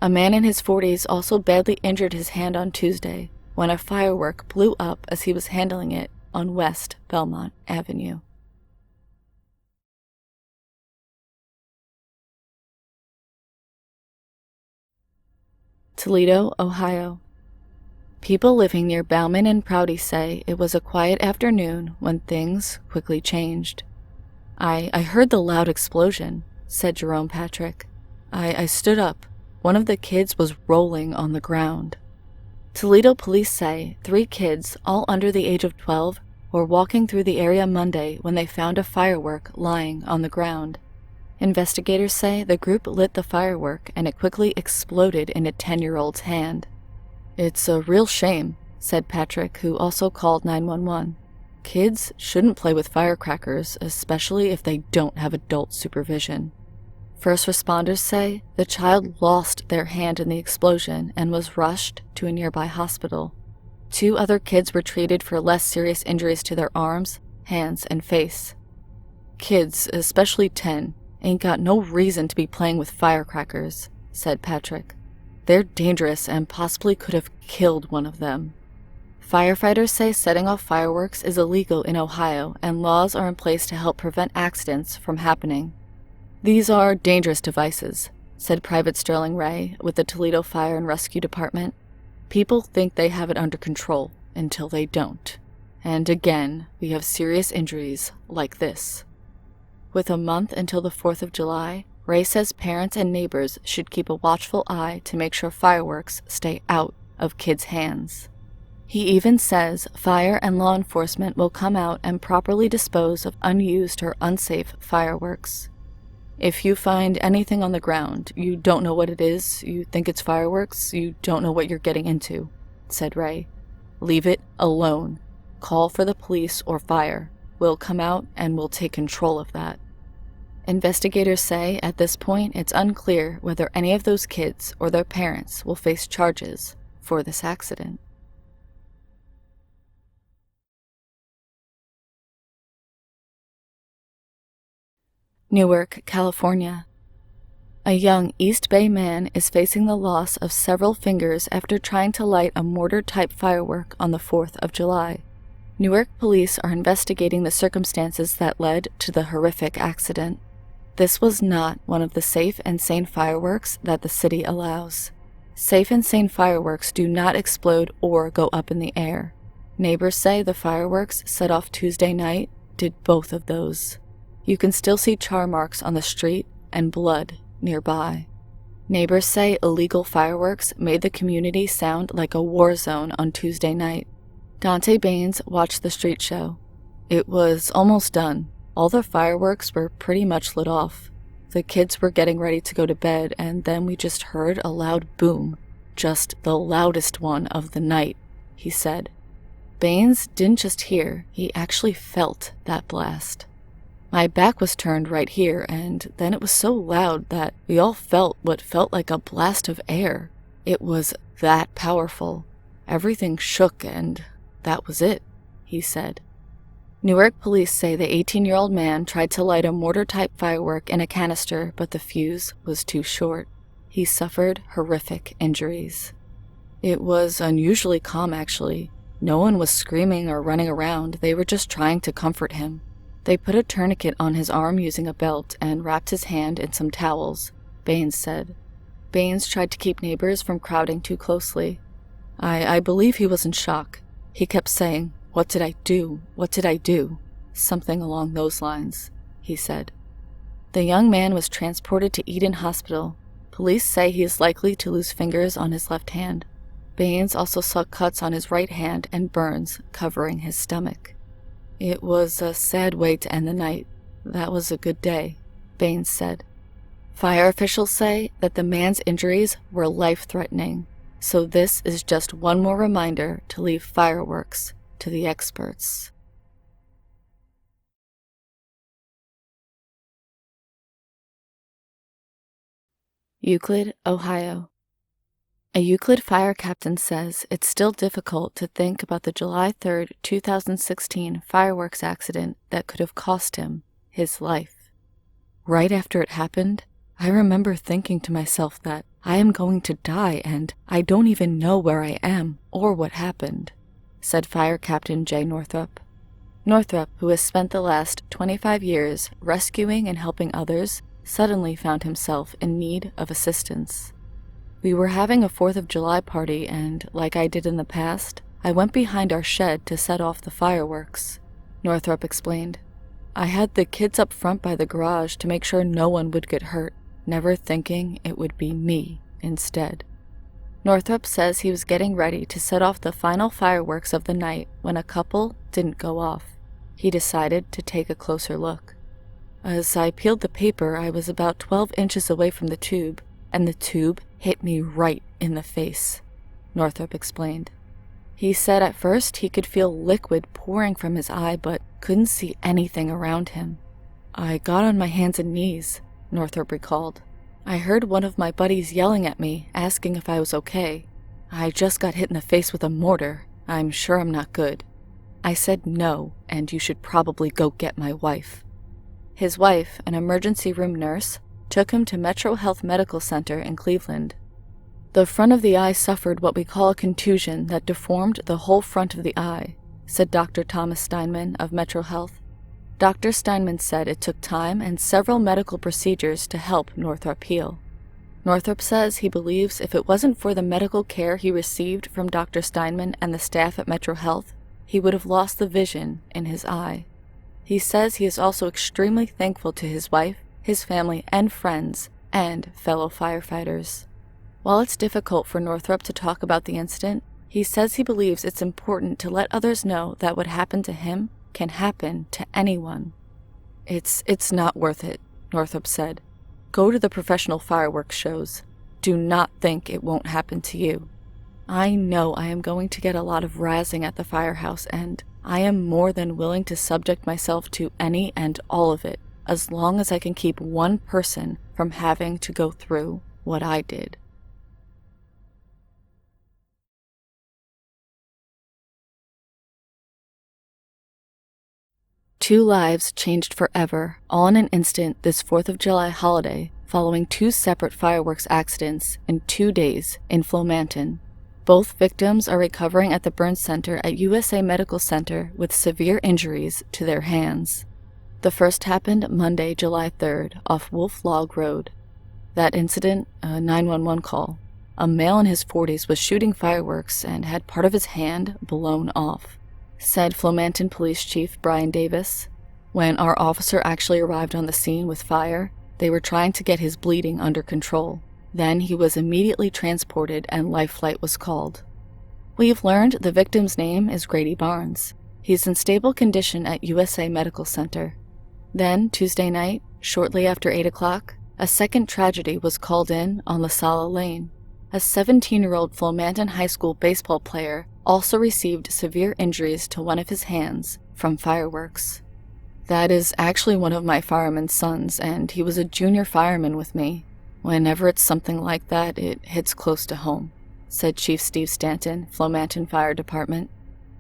A man in his 40s also badly injured his hand on Tuesday when a firework blew up as he was handling it on West Belmont Avenue. Toledo, Ohio. People living near Bauman and Prouty say it was a quiet afternoon when things quickly changed. I heard the loud explosion, said Jerome Patrick. I stood up. One of the kids was rolling on the ground. Toledo police say 3 kids, all under the age of 12, were walking through the area Monday when they found a firework lying on the ground. Investigators say the group lit the firework and it quickly exploded in a 10-year-old's hand. It's a real shame, said Patrick, who also called 911. Kids shouldn't play with firecrackers, especially if they don't have adult supervision. First responders say the child lost their hand in the explosion and was rushed to a nearby hospital. 2 other kids were treated for less serious injuries to their arms, hands, and face. Kids, especially 10, ain't got no reason to be playing with firecrackers, said Patrick. They're dangerous and possibly could have killed one of them. Firefighters say setting off fireworks is illegal in Ohio and laws are in place to help prevent accidents from happening. These are dangerous devices, said Private Sterling Ray with the Toledo Fire and Rescue Department. People think they have it under control until they don't. And again, we have serious injuries like this. With a month until the 4th of July, Ray says parents and neighbors should keep a watchful eye to make sure fireworks stay out of kids' hands. He even says fire and law enforcement will come out and properly dispose of unused or unsafe fireworks. If you find anything on the ground, you don't know what it is, you think it's fireworks, you don't know what you're getting into, said Ray. Leave it alone. Call for the police or fire. We'll come out and we'll take control of that. Investigators say at this point it's unclear whether any of those kids or their parents will face charges for this accident. Newark, California. A young East Bay man is facing the loss of several fingers after trying to light a mortar-type firework on the 4th of July. Newark police are investigating the circumstances that led to the horrific accident. This was not one of the safe and sane fireworks that the city allows. Safe and sane fireworks do not explode or go up in the air. Neighbors say the fireworks set off Tuesday night did both of those. You can still see char marks on the street and blood nearby. Neighbors say illegal fireworks made the community sound like a war zone on Tuesday night. Dante Baines watched the street show. It was almost done. All the fireworks were pretty much lit off. The kids were getting ready to go to bed, and then we just heard a loud boom. Just the loudest one of the night, he said. Baines didn't just hear, he actually felt that blast. My back was turned right here, and then it was so loud that we all felt what felt like a blast of air. It was that powerful. Everything shook, and that was it, he said. Newark police say the 18-year-old man tried to light a mortar-type firework in a canister, but the fuse was too short. He suffered horrific injuries. It was unusually calm, actually. No one was screaming or running around. They were just trying to comfort him. They put a tourniquet on his arm using a belt and wrapped his hand in some towels, Baines said. Baines tried to keep neighbors from crowding too closely. I believe he was in shock. He kept saying, "What did I do? What did I do?" Something along those lines, he said. The young man was transported to Eden Hospital. Police say he is likely to lose fingers on his left hand. Baines also saw cuts on his right hand and burns covering his stomach. It was a sad way to end the night. That was a good day, Baines said. Fire officials say that the man's injuries were life-threatening, so this is just one more reminder to leave fireworks to the experts. Euclid, Ohio. A Euclid fire captain says it's still difficult to think about the July 3, 2016 fireworks accident that could have cost him his life. Right after it happened, I remember thinking to myself that I am going to die and I don't even know where I am or what happened, said Fire Captain Jay Northrop. Northrop, who has spent the last 25 years rescuing and helping others, suddenly found himself in need of assistance. We were having a 4th of July party and, like I did in the past, I went behind our shed to set off the fireworks, Northrop explained. I had the kids up front by the garage to make sure no one would get hurt, never thinking it would be me instead. Northrop says he was getting ready to set off the final fireworks of the night when a couple didn't go off. He decided to take a closer look. As I peeled the paper, I was about 12 inches away from the tube, and the tube hit me right in the face, Northrop explained. He said at first he could feel liquid pouring from his eye but couldn't see anything around him. I got on my hands and knees, Northrop recalled. I heard one of my buddies yelling at me, asking if I was okay. I just got hit in the face with a mortar. I'm sure I'm not good. I said no, and you should probably go get my wife. His wife, an emergency room nurse, took him to Metro Health Medical Center in Cleveland. The front of the eye suffered what we call a contusion that deformed the whole front of the eye, said Dr. Thomas Steinman of Metro Health. Dr. Steinman said it took time and several medical procedures to help Northrop heal. Northrop says he believes if it wasn't for the medical care he received from Dr. Steinman and the staff at Metro Health, he would have lost the vision in his eye. He says he is also extremely thankful to his wife, his family and friends, and fellow firefighters. While it's difficult for Northrop to talk about the incident, He says he believes it's important to let others know that what happened to him can happen to anyone. It's not worth it, Northrop said. Go to the professional fireworks shows. Do not think it won't happen to you. I know I am going to get a lot of razzing at the firehouse, and I am more than willing to subject myself to any and all of it, as long as I can keep one person from having to go through what I did. Two lives changed forever, all in an instant this 4th of July holiday, following two separate fireworks accidents in 2 days in Flomanton. Both victims are recovering at the burn center at USA Medical Center with severe injuries to their hands. The first happened Monday, July 3rd, off Wolf Log Road. That incident, a 911 call. A male in his 40s was shooting fireworks and had part of his hand blown off, said Flomanton Police Chief Brian Davis. When our officer actually arrived on the scene with fire, they were trying to get his bleeding under control. Then he was immediately transported and life flight was called. We've learned the victim's name is Grady Barnes. He's in stable condition at USA Medical Center. Then, Tuesday night, shortly after 8 o'clock, a second tragedy was called in on La Sala Lane. A 17-year-old Flomanton High School baseball player also received severe injuries to one of his hands from fireworks. That is actually one of my fireman's sons, and he was a junior fireman with me. Whenever it's something like that, it hits close to home, said Chief Steve Stanton, Flomanton Fire Department.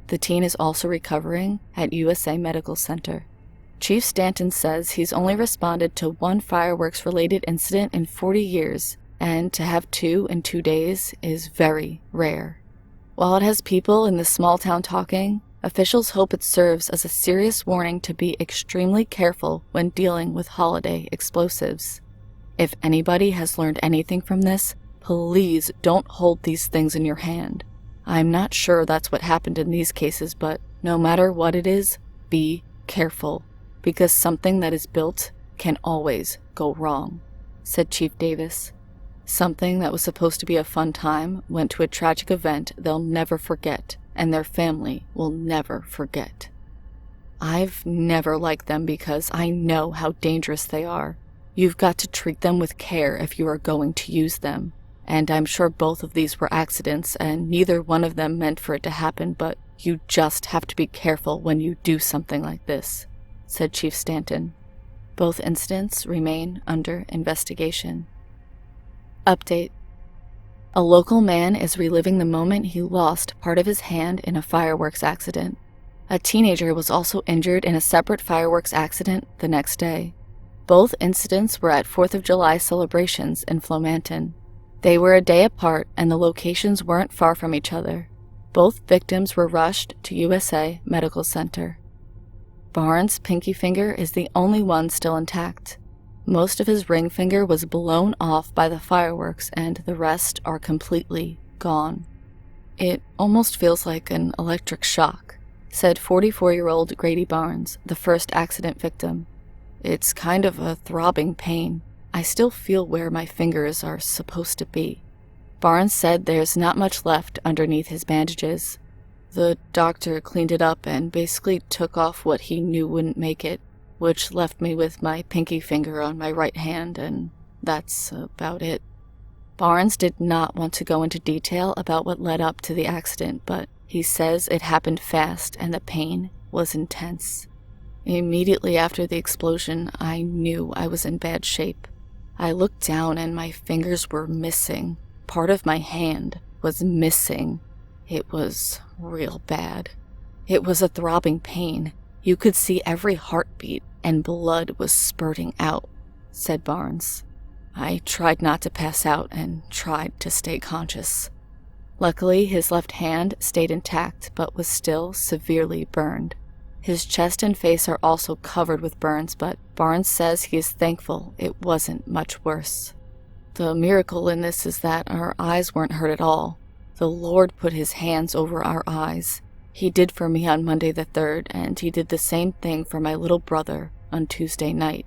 The teen is also recovering at USA Medical Center. Chief Stanton says he's only responded to one fireworks-related incident in 40 years, and to have two in 2 days is very rare. While it has people in this small town talking, officials hope it serves as a serious warning to be extremely careful when dealing with holiday explosives. If anybody has learned anything from this, please don't hold these things in your hand. I'm not sure that's what happened in these cases, but no matter what it is, be careful, because something that is built can always go wrong, said Chief Davis. Something that was supposed to be a fun time went to a tragic event they'll never forget, and their family will never forget. I've never liked them because I know how dangerous they are. You've got to treat them with care if you are going to use them. And I'm sure both of these were accidents, and neither one of them meant for it to happen, but you just have to be careful when you do something like this, said Chief Stanton. Both incidents remain under investigation. Update. A local man is reliving the moment he lost part of his hand in a fireworks accident. A teenager was also injured in a separate fireworks accident the next day. Both incidents were at 4th of July celebrations in Flomanton. They were a day apart and the locations weren't far from each other. Both victims were rushed to USA Medical Center. Barnes' pinky finger is the only one still intact. Most of his ring finger was blown off by the fireworks and the rest are completely gone. It almost feels like an electric shock, said 44-year-old Grady Barnes, the first accident victim. It's kind of a throbbing pain. I still feel where my fingers are supposed to be. Barnes said there's not much left underneath his bandages. The doctor cleaned it up and basically took off what he knew wouldn't make it, which left me with my pinky finger on my right hand, and that's about it. Barnes did not want to go into detail about what led up to the accident, but he says it happened fast and the pain was intense. Immediately after the explosion, I knew I was in bad shape. I looked down and my fingers were missing. Part of my hand was missing. It was real bad. It was a throbbing pain. You could see every heartbeat and blood was spurting out, said Barnes. I tried not to pass out and tried to stay conscious. Luckily, his left hand stayed intact but was still severely burned. His chest and face are also covered with burns, but Barnes says he is thankful it wasn't much worse. The miracle in this is that our eyes weren't hurt at all. The Lord put his hands over our eyes. He did for me on Monday the 3rd, and he did the same thing for my little brother on Tuesday night.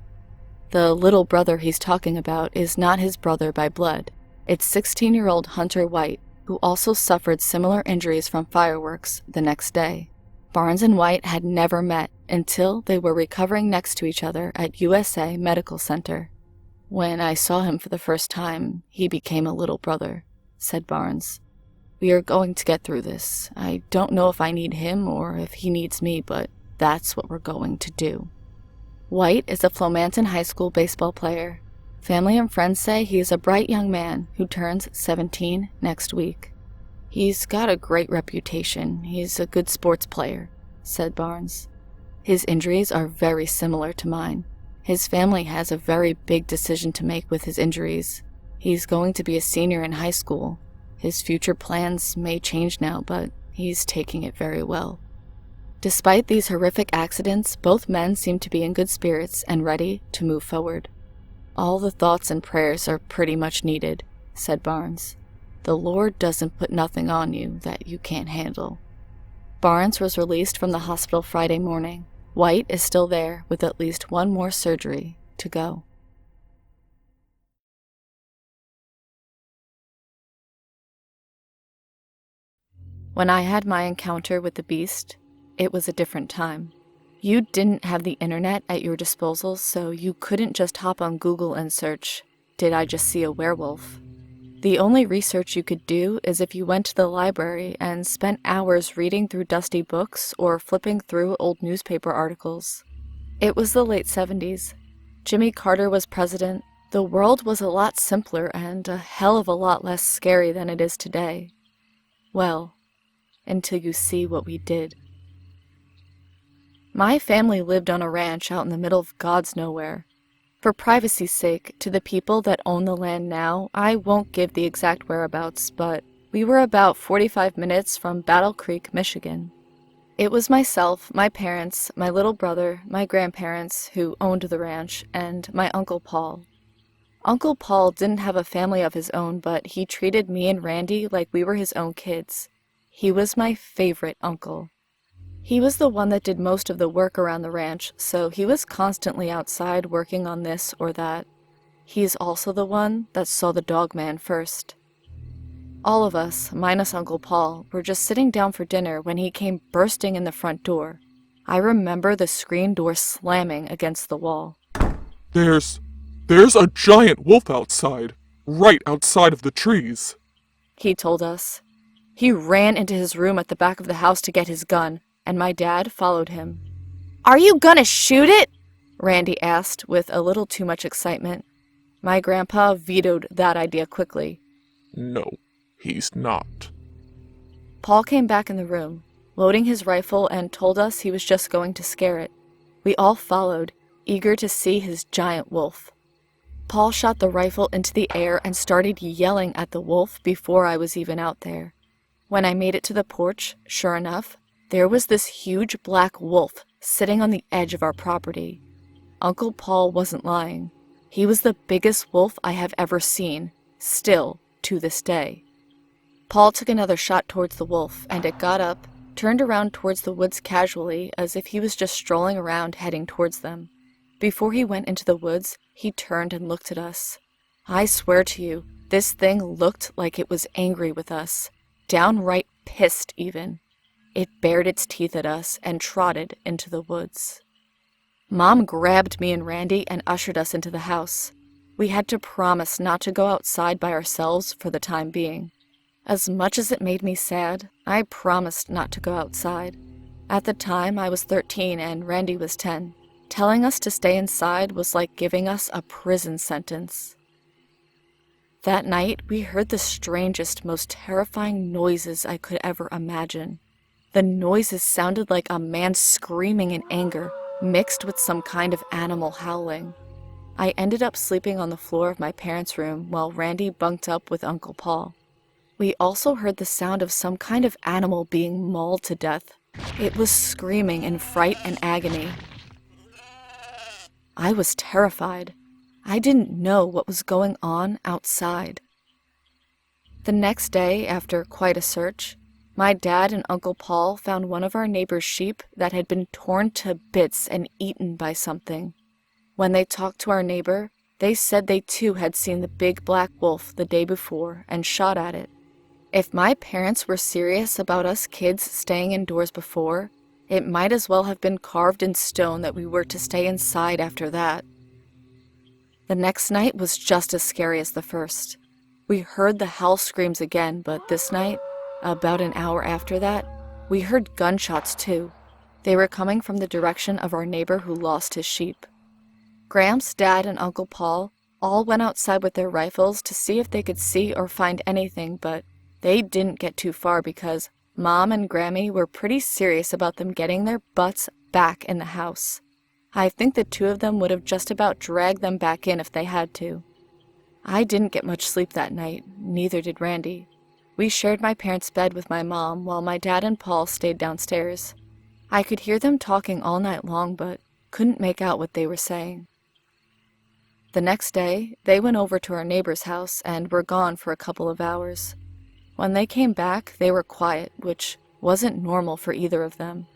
The little brother he's talking about is not his brother by blood. It's 16-year-old Hunter White. who also suffered similar injuries from fireworks the next day. Barnes and White had never met until they were recovering next to each other at USA Medical Center. "When I saw him for the first time, he became a little brother," said Barnes. "We are going to get through this. I don't know if I need him or if he needs me, but that's what we're going to do." White is a Flomanton High School baseball player. Family and friends say he is a bright young man who turns 17 next week. "He's got a great reputation. He's a good sports player," said Barnes. "His injuries are very similar to mine. His family has a very big decision to make with his injuries. He's going to be a senior in high school. His future plans may change now, but he's taking it very well." Despite these horrific accidents, both men seem to be in good spirits and ready to move forward. "All the thoughts and prayers are pretty much needed," said Barnes. "The Lord doesn't put nothing on you that you can't handle." Barnes was released from the hospital Friday morning. White is still there with at least one more surgery to go. When I had my encounter with the beast, it was a different time. You didn't have the internet at your disposal, so you couldn't just hop on Google and search, "Did I just see a werewolf?" The only research you could do is if you went to the library and spent hours reading through dusty books or flipping through old newspaper articles. It was the late 70s. Jimmy Carter was president. The world was a lot simpler and a hell of a lot less scary than it is today. Well, until you see what we did. My family lived on a ranch out in the middle of God's nowhere. For privacy's sake, to the people that own the land now, I won't give the exact whereabouts, but we were about 45 minutes from Battle Creek, Michigan. It was myself, my parents, my little brother, my grandparents, who owned the ranch, and my Uncle Paul. Uncle Paul didn't have a family of his own, but he treated me and Randy like we were his own kids. He was my favorite uncle. He was the one that did most of the work around the ranch, so he was constantly outside working on this or that. He's also the one that saw the dogman first. All of us, minus Uncle Paul, were just sitting down for dinner when he came bursting in the front door. I remember the screen door slamming against the wall. There's a giant wolf outside, right outside of the trees," he told us. He ran into his room at the back of the house to get his gun, and my dad followed him. "Are you gonna shoot it?" Randy asked with a little too much excitement. My grandpa vetoed that idea quickly. "No, he's not." Paul came back in the room, loading his rifle, and told us he was just going to scare it. We all followed, eager to see his giant wolf. Paul shot the rifle into the air and started yelling at the wolf before I was even out there. When I made it to the porch, sure enough, there was this huge black wolf sitting on the edge of our property. Uncle Paul wasn't lying. He was the biggest wolf I have ever seen, still to this day. Paul took another shot towards the wolf, and it got up, turned around towards the woods casually as if he was just strolling around heading towards them. Before he went into the woods, he turned and looked at us. I swear to you, this thing looked like it was angry with us. Downright pissed, even. It bared its teeth at us and trotted into the woods. Mom grabbed me and Randy and ushered us into the house. We had to promise not to go outside by ourselves for the time being. As much as it made me sad, I promised not to go outside. At the time, I was 13 and Randy was 10. Telling us to stay inside was like giving us a prison sentence. That night, we heard the strangest, most terrifying noises I could ever imagine. The noises sounded like a man screaming in anger, mixed with some kind of animal howling. I ended up sleeping on the floor of my parents' room while Randy bunked up with Uncle Paul. We also heard the sound of some kind of animal being mauled to death. It was screaming in fright and agony. I was terrified. I didn't know what was going on outside. The next day, after quite a search, my dad and Uncle Paul found one of our neighbor's sheep that had been torn to bits and eaten by something. When they talked to our neighbor, they said they too had seen the big black wolf the day before and shot at it. If my parents were serious about us kids staying indoors before, it might as well have been carved in stone that we were to stay inside after that. The next night was just as scary as the first. We heard the howl screams again, but this night, about an hour after that, we heard gunshots too. They were coming from the direction of our neighbor who lost his sheep. Gramps, Dad, and Uncle Paul all went outside with their rifles to see if they could see or find anything, but they didn't get too far because Mom and Grammy were pretty serious about them getting their butts back in the house. I think the two of them would have just about dragged them back in if they had to. I didn't get much sleep that night, neither did Randy. We shared my parents' bed with my mom while my dad and Paul stayed downstairs. I could hear them talking all night long, but couldn't make out what they were saying. The next day, they went over to our neighbor's house and were gone for a couple of hours. When they came back, they were quiet, which wasn't normal for either of them.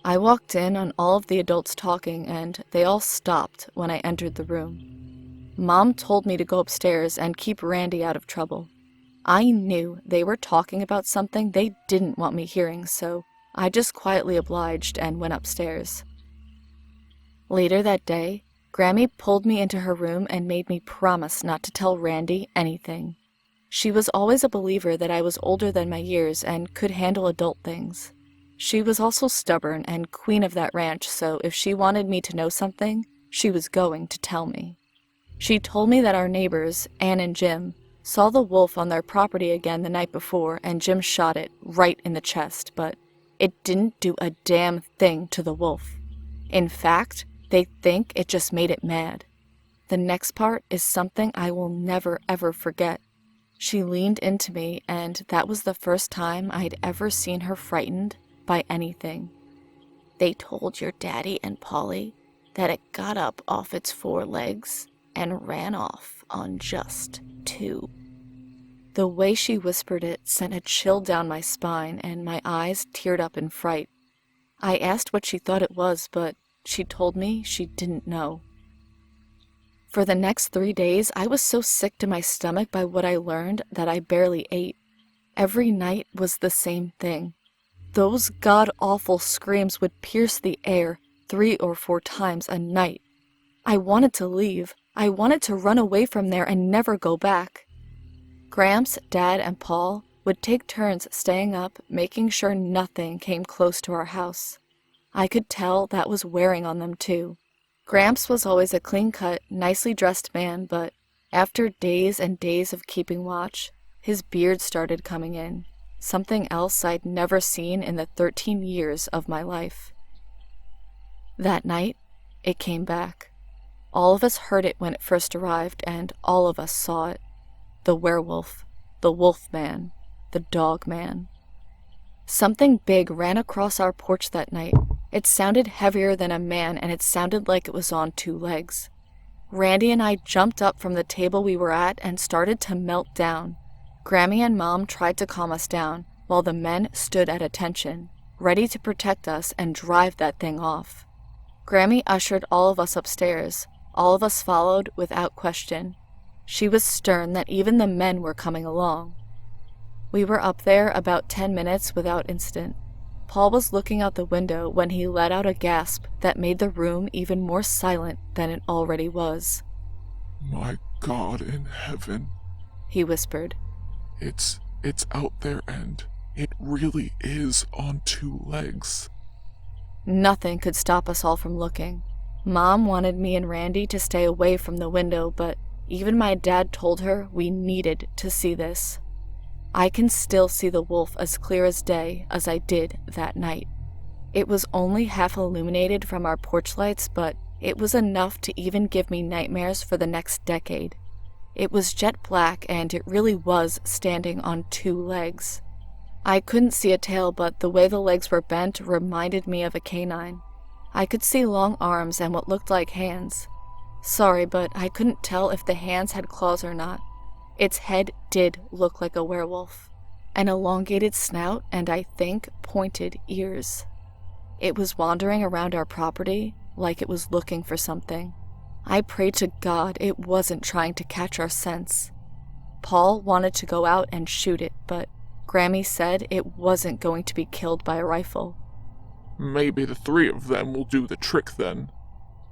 I walked in on all of the adults talking, and they all stopped when I entered the room. Mom told me to go upstairs and keep Randy out of trouble. I knew they were talking about something they didn't want me hearing, so I just quietly obliged and went upstairs. Later that day, Grammy pulled me into her room and made me promise not to tell Randy anything. She was always a believer that I was older than my years and could handle adult things. She was also stubborn and queen of that ranch, so if she wanted me to know something, she was going to tell me. She told me that our neighbors, Ann and Jim, saw the wolf on their property again the night before, and Jim shot it right in the chest, but it didn't do a damn thing to the wolf. In fact, they think it just made it mad. The next part is something I will never ever forget. She leaned into me, and that was the first time I'd ever seen her frightened by anything. They told your daddy and Polly that it got up off its 4 legs and ran off on just 2. The way she whispered it sent a chill down my spine, and my eyes teared up in fright. I asked what she thought it was, but she told me she didn't know. For the next 3 days, I was so sick to my stomach by what I learned that I barely ate. Every night was the same thing. Those god-awful screams would pierce the air 3 or 4 times a night. I wanted to leave. I wanted to run away from there and never go back. Gramps, Dad, and Paul would take turns staying up, making sure nothing came close to our house. I could tell that was wearing on them too. Gramps was always a clean-cut, nicely dressed man, but after days and days of keeping watch, his beard started coming in, something else I'd never seen in the 13 years of my life. That night, it came back. All of us heard it when it first arrived, and all of us saw it. The werewolf, the wolf man, the dog man. Something big ran across our porch that night. It sounded heavier than a man, and it sounded like it was on 2 legs. Randy and I jumped up from the table we were at and started to melt down. Grammy and Mom tried to calm us down, while the men stood at attention, ready to protect us and drive that thing off. Grammy ushered all of us upstairs. All of us followed without question. She was stern that even the men were coming along. We were up there about 10 minutes without incident. Paul was looking out the window when he let out a gasp that made the room even more silent than it already was. My God in heaven, he whispered. It's out there, and it really is on 2 legs. Nothing could stop us all from looking. Mom wanted me and Randy to stay away from the window, but even my dad told her we needed to see this. I can still see the wolf as clear as day as I did that night. It was only half illuminated from our porch lights, but it was enough to even give me nightmares for the next decade. It was jet black, and it really was standing on 2 legs. I couldn't see a tail, but the way the legs were bent reminded me of a canine. I could see long arms and what looked like hands. Sorry, but I couldn't tell if the hands had claws or not. Its head did look like a werewolf. An elongated snout and, I think, pointed ears. It was wandering around our property like it was looking for something. I prayed to God it wasn't trying to catch our scents. Paul wanted to go out and shoot it, but Grammy said it wasn't going to be killed by a rifle. Maybe the three of them will do the trick then.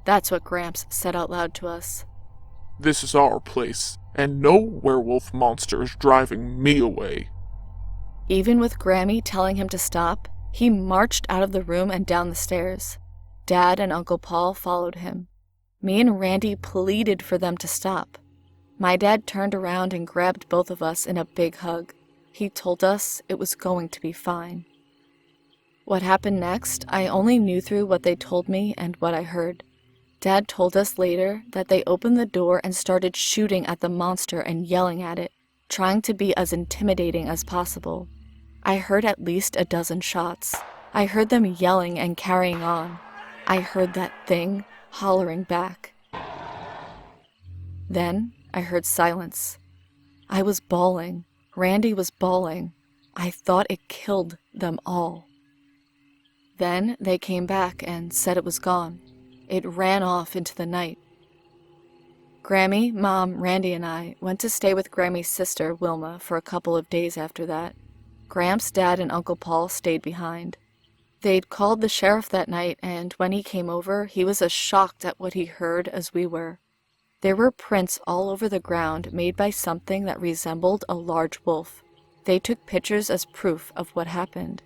That's what Gramps said out loud to us. This is our place, and no werewolf monster is driving me away. Even with Grammy telling him to stop, he marched out of the room and down the stairs. Dad and Uncle Paul followed him. Me and Randy pleaded for them to stop. My dad turned around and grabbed both of us in a big hug. He told us it was going to be fine. What happened next, I only knew through what they told me and what I heard. Dad told us later that they opened the door and started shooting at the monster and yelling at it, trying to be as intimidating as possible. I heard at least a dozen shots. I heard them yelling and carrying on. I heard that thing hollering back. Then I heard silence. I was bawling. Randy was bawling. I thought it killed them all. Then they came back and said it was gone. It ran off into the night. Grammy, Mom, Randy, and I went to stay with Grammy's sister, Wilma, for a couple of days after that. Gramps, Dad, and Uncle Paul stayed behind. They'd called the sheriff that night, and when he came over, he was as shocked at what he heard as we were. There were prints all over the ground made by something that resembled a large wolf. They took pictures as proof of what happened.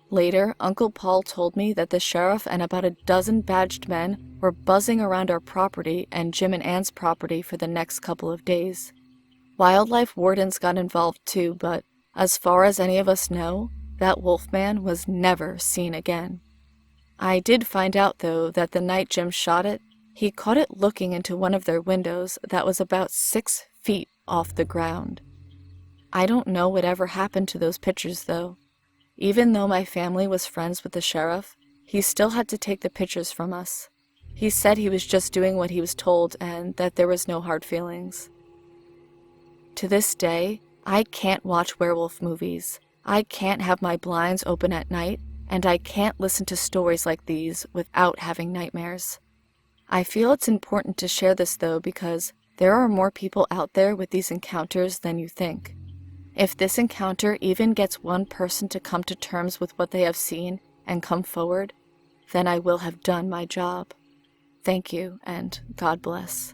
Later, Uncle Paul told me that the sheriff and about a dozen badged men were buzzing around our property and Jim and Ann's property for the next couple of days. Wildlife wardens got involved too, but as far as any of us know, that wolfman was never seen again. I did find out, though, that the night Jim shot it, he caught it looking into one of their windows that was about 6 feet off the ground. I don't know whatever happened to those pictures, though. Even though my family was friends with the sheriff, he still had to take the pictures from us. He said he was just doing what he was told and that there was no hard feelings. To this day, I can't watch werewolf movies. I can't have my blinds open at night, and I can't listen to stories like these without having nightmares. I feel it's important to share this, though, because there are more people out there with these encounters than you think. If this encounter even gets one person to come to terms with what they have seen and come forward, then I will have done my job. Thank you, and God bless.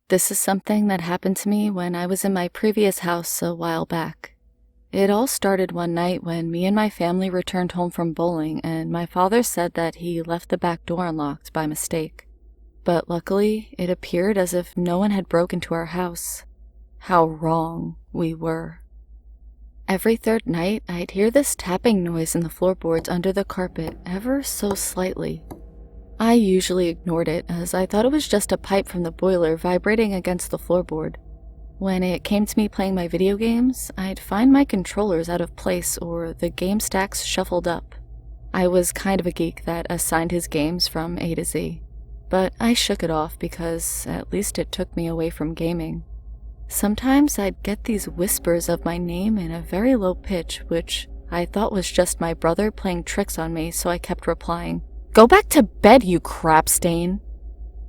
This is something that happened to me when I was in my previous house a while back. It all started one night when me and my family returned home from bowling, and my father said that he left the back door unlocked by mistake. But luckily, it appeared as if no one had broken into our house. How wrong we were. Every third night, I'd hear this tapping noise in the floorboards under the carpet ever so slightly. I usually ignored it, as I thought it was just a pipe from the boiler vibrating against the floorboard. When it came to me playing my video games, I'd find my controllers out of place or the game stacks shuffled up. I was kind of a geek that assigned his games from A to Z, but I shook it off because at least it took me away from gaming. Sometimes I'd get these whispers of my name in a very low pitch, which I thought was just my brother playing tricks on me, so I kept replying, "Go back to bed, you crap stain."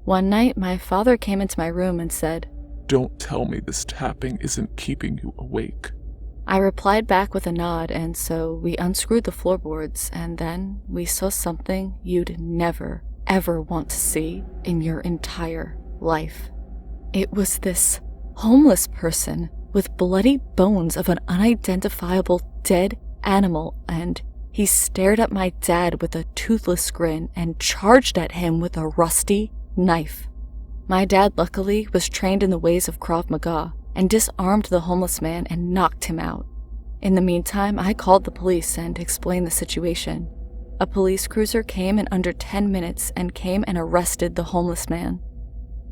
One night, my father came into my room and said, "Don't tell me this tapping isn't keeping you awake." I replied back with a nod, and so we unscrewed the floorboards, and then we saw something you'd never, ever want to see in your entire life. It was this homeless person with bloody bones of an unidentifiable dead animal, and he stared at my dad with a toothless grin and charged at him with a rusty knife. My dad, luckily, was trained in the ways of Krav Maga and disarmed the homeless man and knocked him out. In the meantime, I called the police and explained the situation. A police cruiser came in under 10 minutes and came and arrested the homeless man.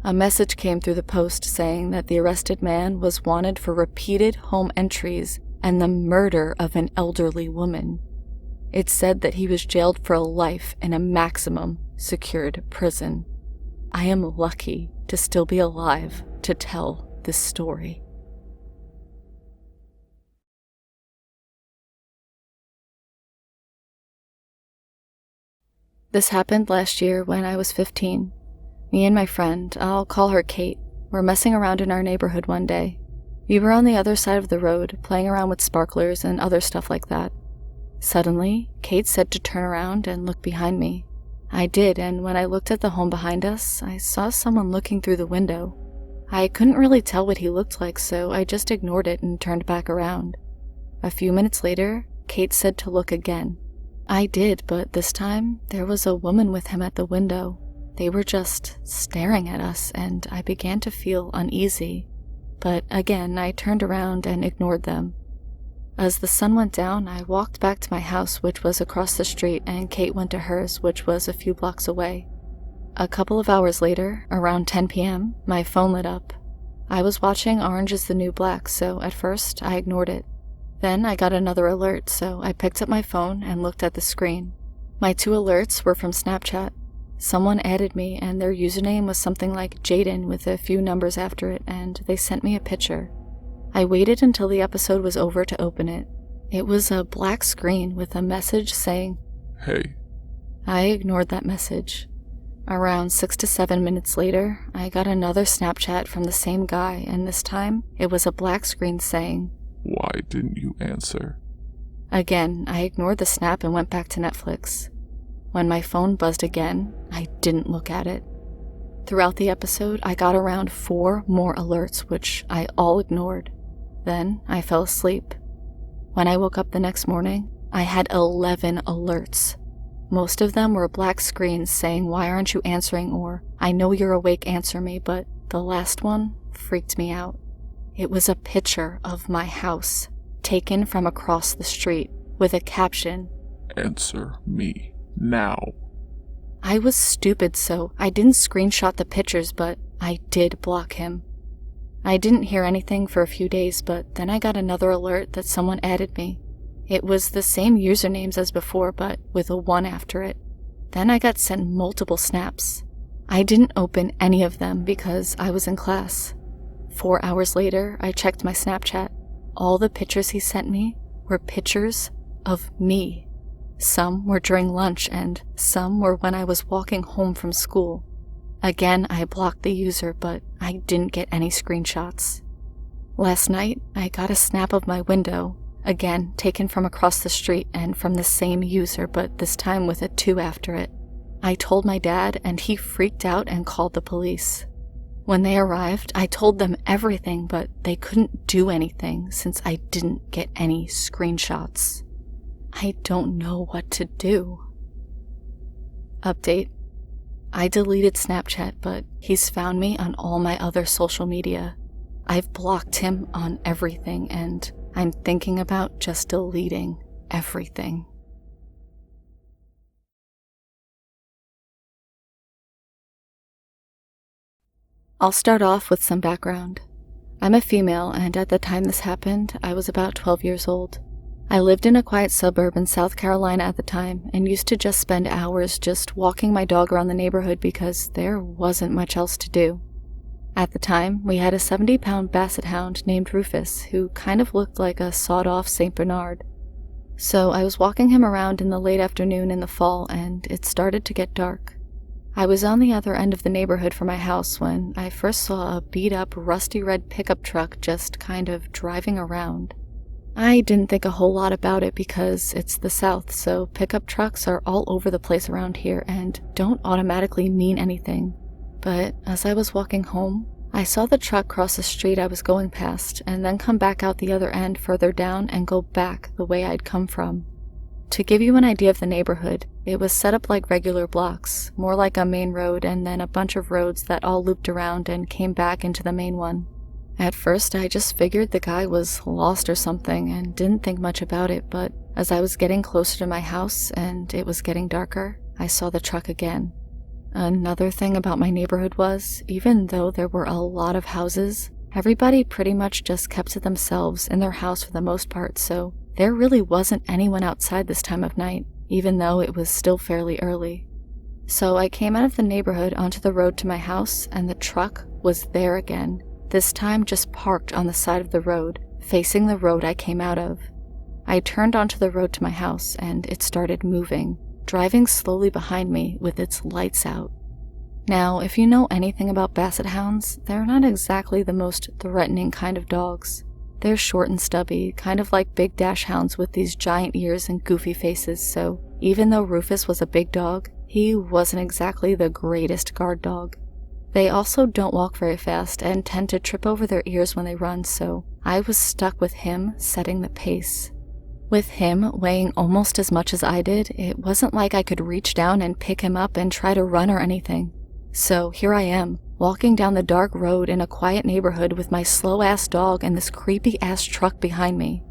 A message came through the post saying that the arrested man was wanted for repeated home entries and the murder of an elderly woman. It said that he was jailed for life in a maximum secured prison. I am lucky to still be alive to tell this story. This happened last year when I was 15. Me and my friend, I'll call her Kate, were messing around in our neighborhood one day. We were on the other side of the road, playing around with sparklers and other stuff like that. Suddenly, Kate said to turn around and look behind me. I did, and when I looked at the home behind us, I saw someone looking through the window. I couldn't really tell what he looked like, so I just ignored it and turned back around. A few minutes later, Kate said to look again. I did, but this time, there was a woman with him at the window. They were just staring at us, and I began to feel uneasy. But again, I turned around and ignored them. As the sun went down, I walked back to my house, which was across the street, and Kate went to hers, which was a few blocks away. A couple of hours later, around 10 p.m., my phone lit up. I was watching Orange is the New Black, so at first I ignored it. Then I got another alert, so I picked up my phone and looked at the screen. My 2 alerts were from Snapchat. Someone added me, and their username was something like Jaden with a few numbers after it, and they sent me a picture. I waited until the episode was over to open it. It was a black screen with a message saying, Hey. I ignored that message. Around 6 to 7 minutes later, I got another Snapchat from the same guy, and this time, it was a black screen saying, Why didn't you answer? Again, I ignored the snap and went back to Netflix. When my phone buzzed again, I didn't look at it. Throughout the episode, I got around 4 more alerts, which I all ignored. Then, I fell asleep. When I woke up the next morning, I had 11 alerts. Most of them were black screens saying, Why aren't you answering? Or, I know you're awake, answer me, but the last one freaked me out. It was a picture of my house, taken from across the street, with a caption, Answer me now. I was stupid, so I didn't screenshot the pictures, but I did block him. I didn't hear anything for a few days, but then I got another alert that someone added me. It was the same usernames as before, but with a 1 after it. Then I got sent multiple snaps. I didn't open any of them because I was in class. 4 hours later, I checked my Snapchat. All the pictures he sent me were pictures of me. Some were during lunch, and some were when I was walking home from school. Again, I blocked the user, but I didn't get any screenshots. Last night, I got a snap of my window, again taken from across the street and from the same user, but this time with a 2 after it. I told my dad, and he freaked out and called the police. When they arrived, I told them everything, but they couldn't do anything since I didn't get any screenshots. I don't know what to do. Update. I deleted Snapchat, but he's found me on all my other social media. I've blocked him on everything, and I'm thinking about just deleting everything. I'll start off with some background. I'm a female, and at the time this happened, I was about 12 years old. I lived in a quiet suburb in South Carolina at the time, and used to just spend hours just walking my dog around the neighborhood because there wasn't much else to do. At the time, we had a 70-pound basset hound named Rufus, who kind of looked like a sawed-off St. Bernard. So I was walking him around in the late afternoon in the fall, and it started to get dark. I was on the other end of the neighborhood from my house when I first saw a beat-up, rusty red pickup truck just kind of driving around. I didn't think a whole lot about it because it's the South, so pickup trucks are all over the place around here and don't automatically mean anything. But as I was walking home, I saw the truck cross the street I was going past and then come back out the other end further down and go back the way I'd come from. To give you an idea of the neighborhood, it was set up like regular blocks, more like a main road and then a bunch of roads that all looped around and came back into the main one. At first, I just figured the guy was lost or something and didn't think much about it, but as I was getting closer to my house and it was getting darker, I saw the truck again. Another thing about my neighborhood was, even though there were a lot of houses, everybody pretty much just kept to themselves in their house for the most part, so there really wasn't anyone outside this time of night, even though it was still fairly early. So I came out of the neighborhood onto the road to my house, and the truck was there again. This time just parked on the side of the road, facing the road I came out of. I turned onto the road to my house, and it started moving, driving slowly behind me with its lights out. Now, if you know anything about basset hounds, they're not exactly the most threatening kind of dogs. They're short and stubby, kind of like big dash hounds with these giant ears and goofy faces, so even though Rufus was a big dog, he wasn't exactly the greatest guard dog. They also don't walk very fast and tend to trip over their ears when they run, so I was stuck with him setting the pace. With him weighing almost as much as I did, it wasn't like I could reach down and pick him up and try to run or anything. So here I am, walking down the dark road in a quiet neighborhood with my slow-ass dog and this creepy-ass truck behind me.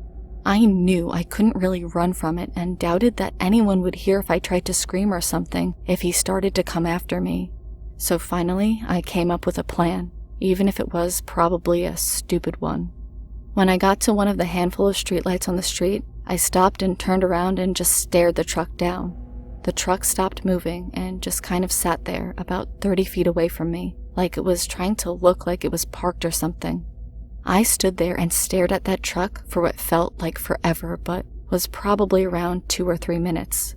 I knew I couldn't really run from it and doubted that anyone would hear if I tried to scream or something if he started to come after me. So finally, I came up with a plan, even if it was probably a stupid one. When I got to one of the handful of streetlights on the street, I stopped and turned around and just stared the truck down. The truck stopped moving and just kind of sat there about 30 feet away from me, like it was trying to look like it was parked or something. I stood there and stared at that truck for what felt like forever, but was probably around 2 or 3 minutes.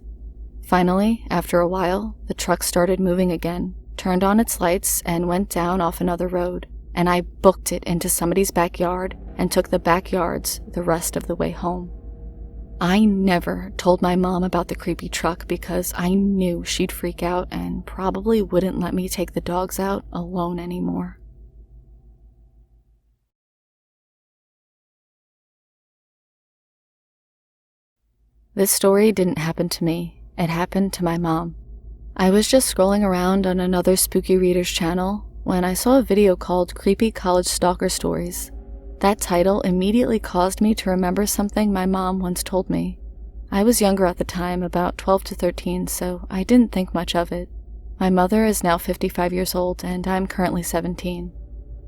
Finally, after a while, the truck started moving again, turned on its lights, and went down off another road, and I booked it into somebody's backyard and took the backyards the rest of the way home. I never told my mom about the creepy truck because I knew she'd freak out and probably wouldn't let me take the dogs out alone anymore. This story didn't happen to me, it happened to my mom. I was just scrolling around on another Spooky Readers channel when I saw a video called Creepy College Stalker Stories. That title immediately caused me to remember something my mom once told me. I was younger at the time, about 12 to 13, so I didn't think much of it. My mother is now 55 years old, and I'm currently 17.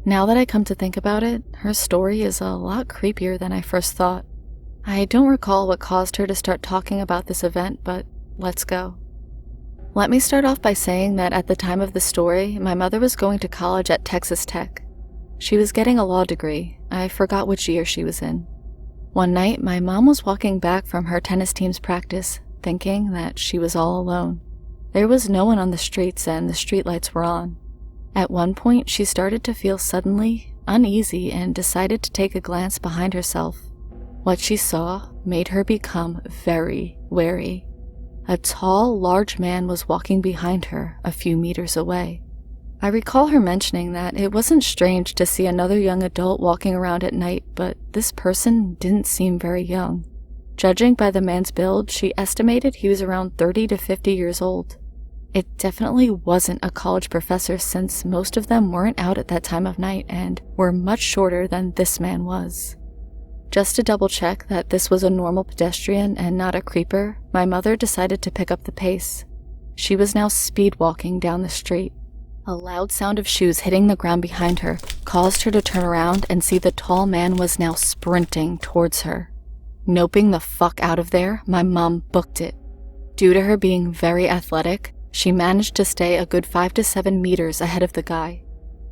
Now that I come to think about it, her story is a lot creepier than I first thought. I don't recall what caused her to start talking about this event, but let's go. Let me start off by saying that at the time of the story, my mother was going to college at Texas Tech. She was getting a law degree. I forgot which year she was in. One night, my mom was walking back from her tennis team's practice, thinking that she was all alone. There was no one on the streets and the streetlights were on. At one point, she started to feel suddenly uneasy and decided to take a glance behind herself. What she saw made her become very wary. A tall, large man was walking behind her a few meters away. I recall her mentioning that it wasn't strange to see another young adult walking around at night, but this person didn't seem very young. Judging by the man's build, she estimated he was around 30 to 50 years old. It definitely wasn't a college professor since most of them weren't out at that time of night and were much shorter than this man was. Just to double check that this was a normal pedestrian and not a creeper, my mother decided to pick up the pace. She was now speed walking down the street. A loud sound of shoes hitting the ground behind her caused her to turn around and see the tall man was now sprinting towards her. Noping the fuck out of there, my mom booked it. Due to her being very athletic, she managed to stay a good 5 to 7 meters ahead of the guy.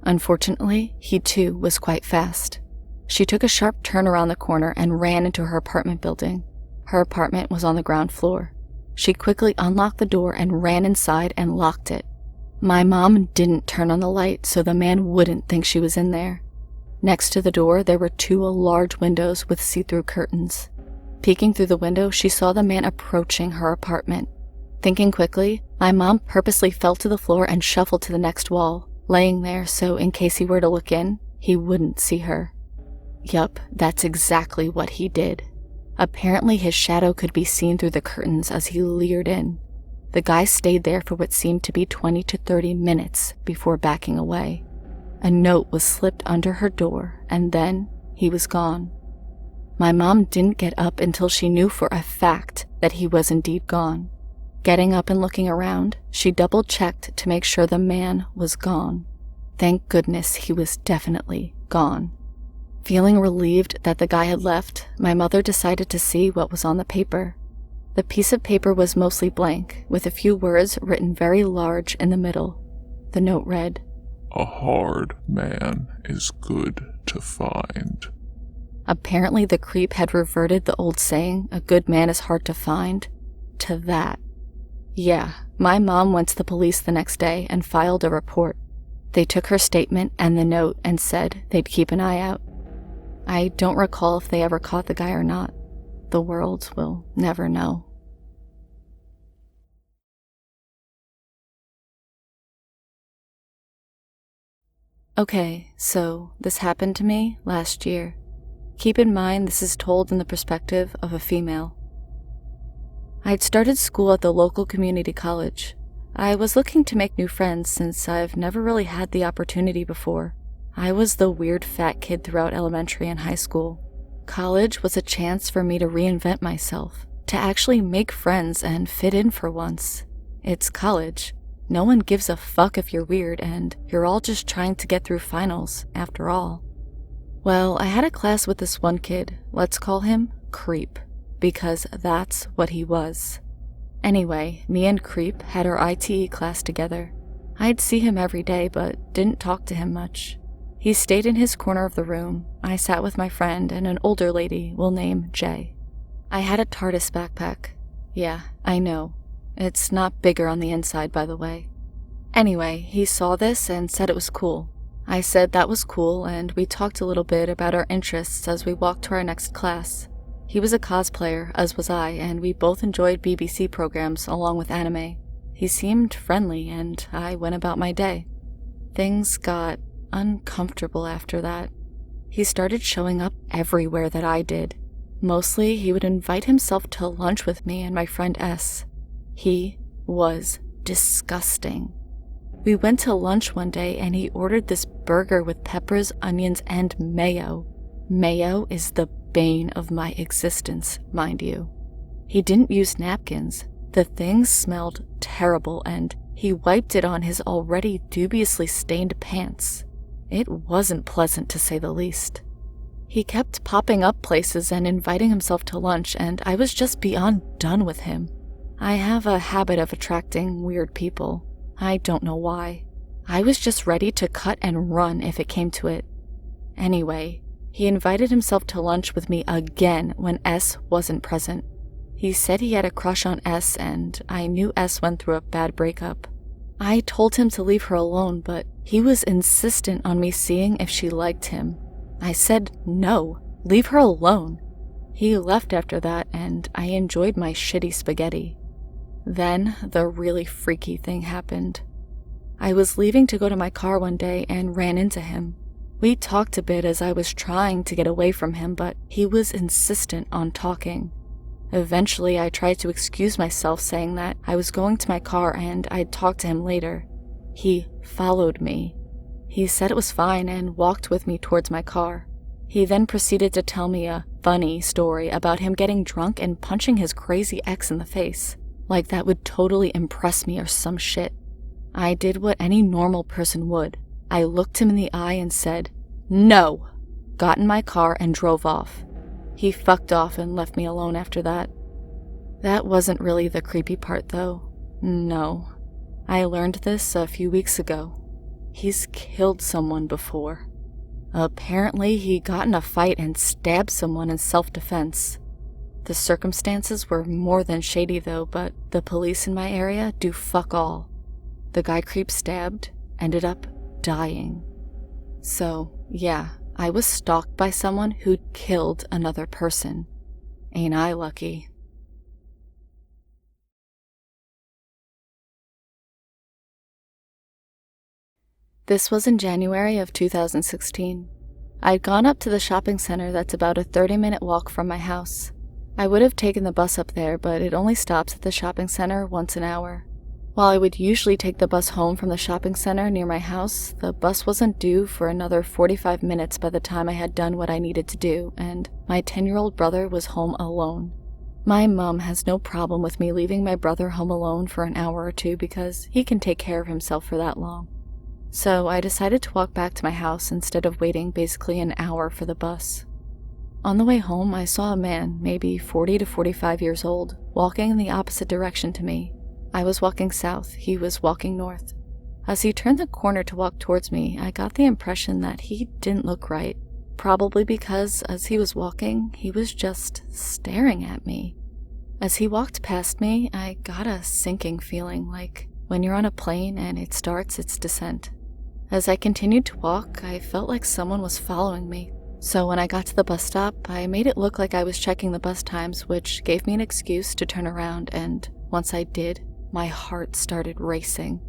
Unfortunately, he too was quite fast. She took a sharp turn around the corner and ran into her apartment building. Her apartment was on the ground floor. She quickly unlocked the door and ran inside and locked it. My mom didn't turn on the light so the man wouldn't think she was in there. Next to the door, there were 2 large windows with see-through curtains. Peeking through the window, she saw the man approaching her apartment. Thinking quickly, my mom purposely fell to the floor and shuffled to the next wall, laying there so in case he were to look in, he wouldn't see her. Yup, that's exactly what he did. Apparently his shadow could be seen through the curtains as he leered in. The guy stayed there for what seemed to be 20 to 30 minutes before backing away. A note was slipped under her door, and then he was gone. My mom didn't get up until she knew for a fact that he was indeed gone. Getting up and looking around, she double-checked to make sure the man was gone. Thank goodness he was definitely gone. Feeling relieved that the guy had left, my mother decided to see what was on the paper. The piece of paper was mostly blank, with a few words written very large in the middle. The note read, "A hard man is good to find." Apparently the creep had reverted the old saying, "a good man is hard to find," to that. Yeah, my mom went to the police the next day and filed a report. They took her statement and the note and said they'd keep an eye out. I don't recall if they ever caught the guy or not. The world will never know. Okay, so this happened to me last year. Keep in mind this is told in the perspective of a female. I'd started school at the local community college. I was looking to make new friends since I've never really had the opportunity before. I was the weird fat kid throughout elementary and high school. College was a chance for me to reinvent myself, to actually make friends and fit in for once. It's college. No one gives a fuck if you're weird, and you're all just trying to get through finals, after all. Well, I had a class with this one kid. Let's call him Creep, because that's what he was. Anyway, me and Creep had our ITE class together. I'd see him every day, but didn't talk to him much. He stayed in his corner of the room. I sat with my friend and an older lady we'll name Jay. I had a TARDIS backpack. Yeah, I know. It's not bigger on the inside, by the way. Anyway, he saw this and said it was cool. I said that was cool, and we talked a little bit about our interests as we walked to our next class. He was a cosplayer, as was I, and we both enjoyed BBC programs along with anime. He seemed friendly, and I went about my day. Things got uncomfortable after that. He started showing up everywhere that I did. Mostly, he would invite himself to lunch with me and my friend S. He was disgusting. We went to lunch one day and he ordered this burger with peppers, onions, and mayo. Mayo is the bane of my existence, mind you. He didn't use napkins. The thing smelled terrible and he wiped it on his already dubiously stained pants. It wasn't pleasant to say the least. He kept popping up places and inviting himself to lunch, and I was just beyond done with him. I have a habit of attracting weird people. I don't know why. I was just ready to cut and run if it came to it. Anyway, he invited himself to lunch with me again when S wasn't present. He said he had a crush on S, and I knew S went through a bad breakup. I told him to leave her alone, but he was insistent on me seeing if she liked him. I said no, leave her alone. He left after that, and I enjoyed my shitty spaghetti. Then the really freaky thing happened. I was leaving to go to my car one day and ran into him. We talked a bit as I was trying to get away from him, but he was insistent on talking. Eventually, I tried to excuse myself, saying that I was going to my car and I'd talk to him later. He followed me. He said it was fine and walked with me towards my car. He then proceeded to tell me a funny story about him getting drunk and punching his crazy ex in the face. Like that would totally impress me or some shit. I did what any normal person would. I looked him in the eye and said, "No!" Got in my car and drove off. He fucked off and left me alone after that. That wasn't really the creepy part, though. No. I learned this a few weeks ago. He's killed someone before. Apparently, he got in a fight and stabbed someone in self-defense. The circumstances were more than shady, though, but the police in my area do fuck all. The guy Creep stabbed ended up dying. So, yeah, I was stalked by someone who'd killed another person. Ain't I lucky? This was in January of 2016. I'd gone up to the shopping center that's about a 30-minute walk from my house. I would have taken the bus up there, but it only stops at the shopping center once an hour. While I would usually take the bus home from the shopping center near my house, the bus wasn't due for another 45 minutes by the time I had done what I needed to do, and my 10-year-old brother was home alone. My mom has no problem with me leaving my brother home alone for an hour or two because he can take care of himself for that long. So I decided to walk back to my house instead of waiting basically an hour for the bus. On the way home, I saw a man, maybe 40 to 45 years old, walking in the opposite direction to me. I was walking south, he was walking north. As he turned the corner to walk towards me, I got the impression that he didn't look right, probably because as he was walking, he was just staring at me. As he walked past me, I got a sinking feeling, like when you're on a plane and it starts its descent. As I continued to walk, I felt like someone was following me. So when I got to the bus stop, I made it look like I was checking the bus times, which gave me an excuse to turn around, and once I did, my heart started racing.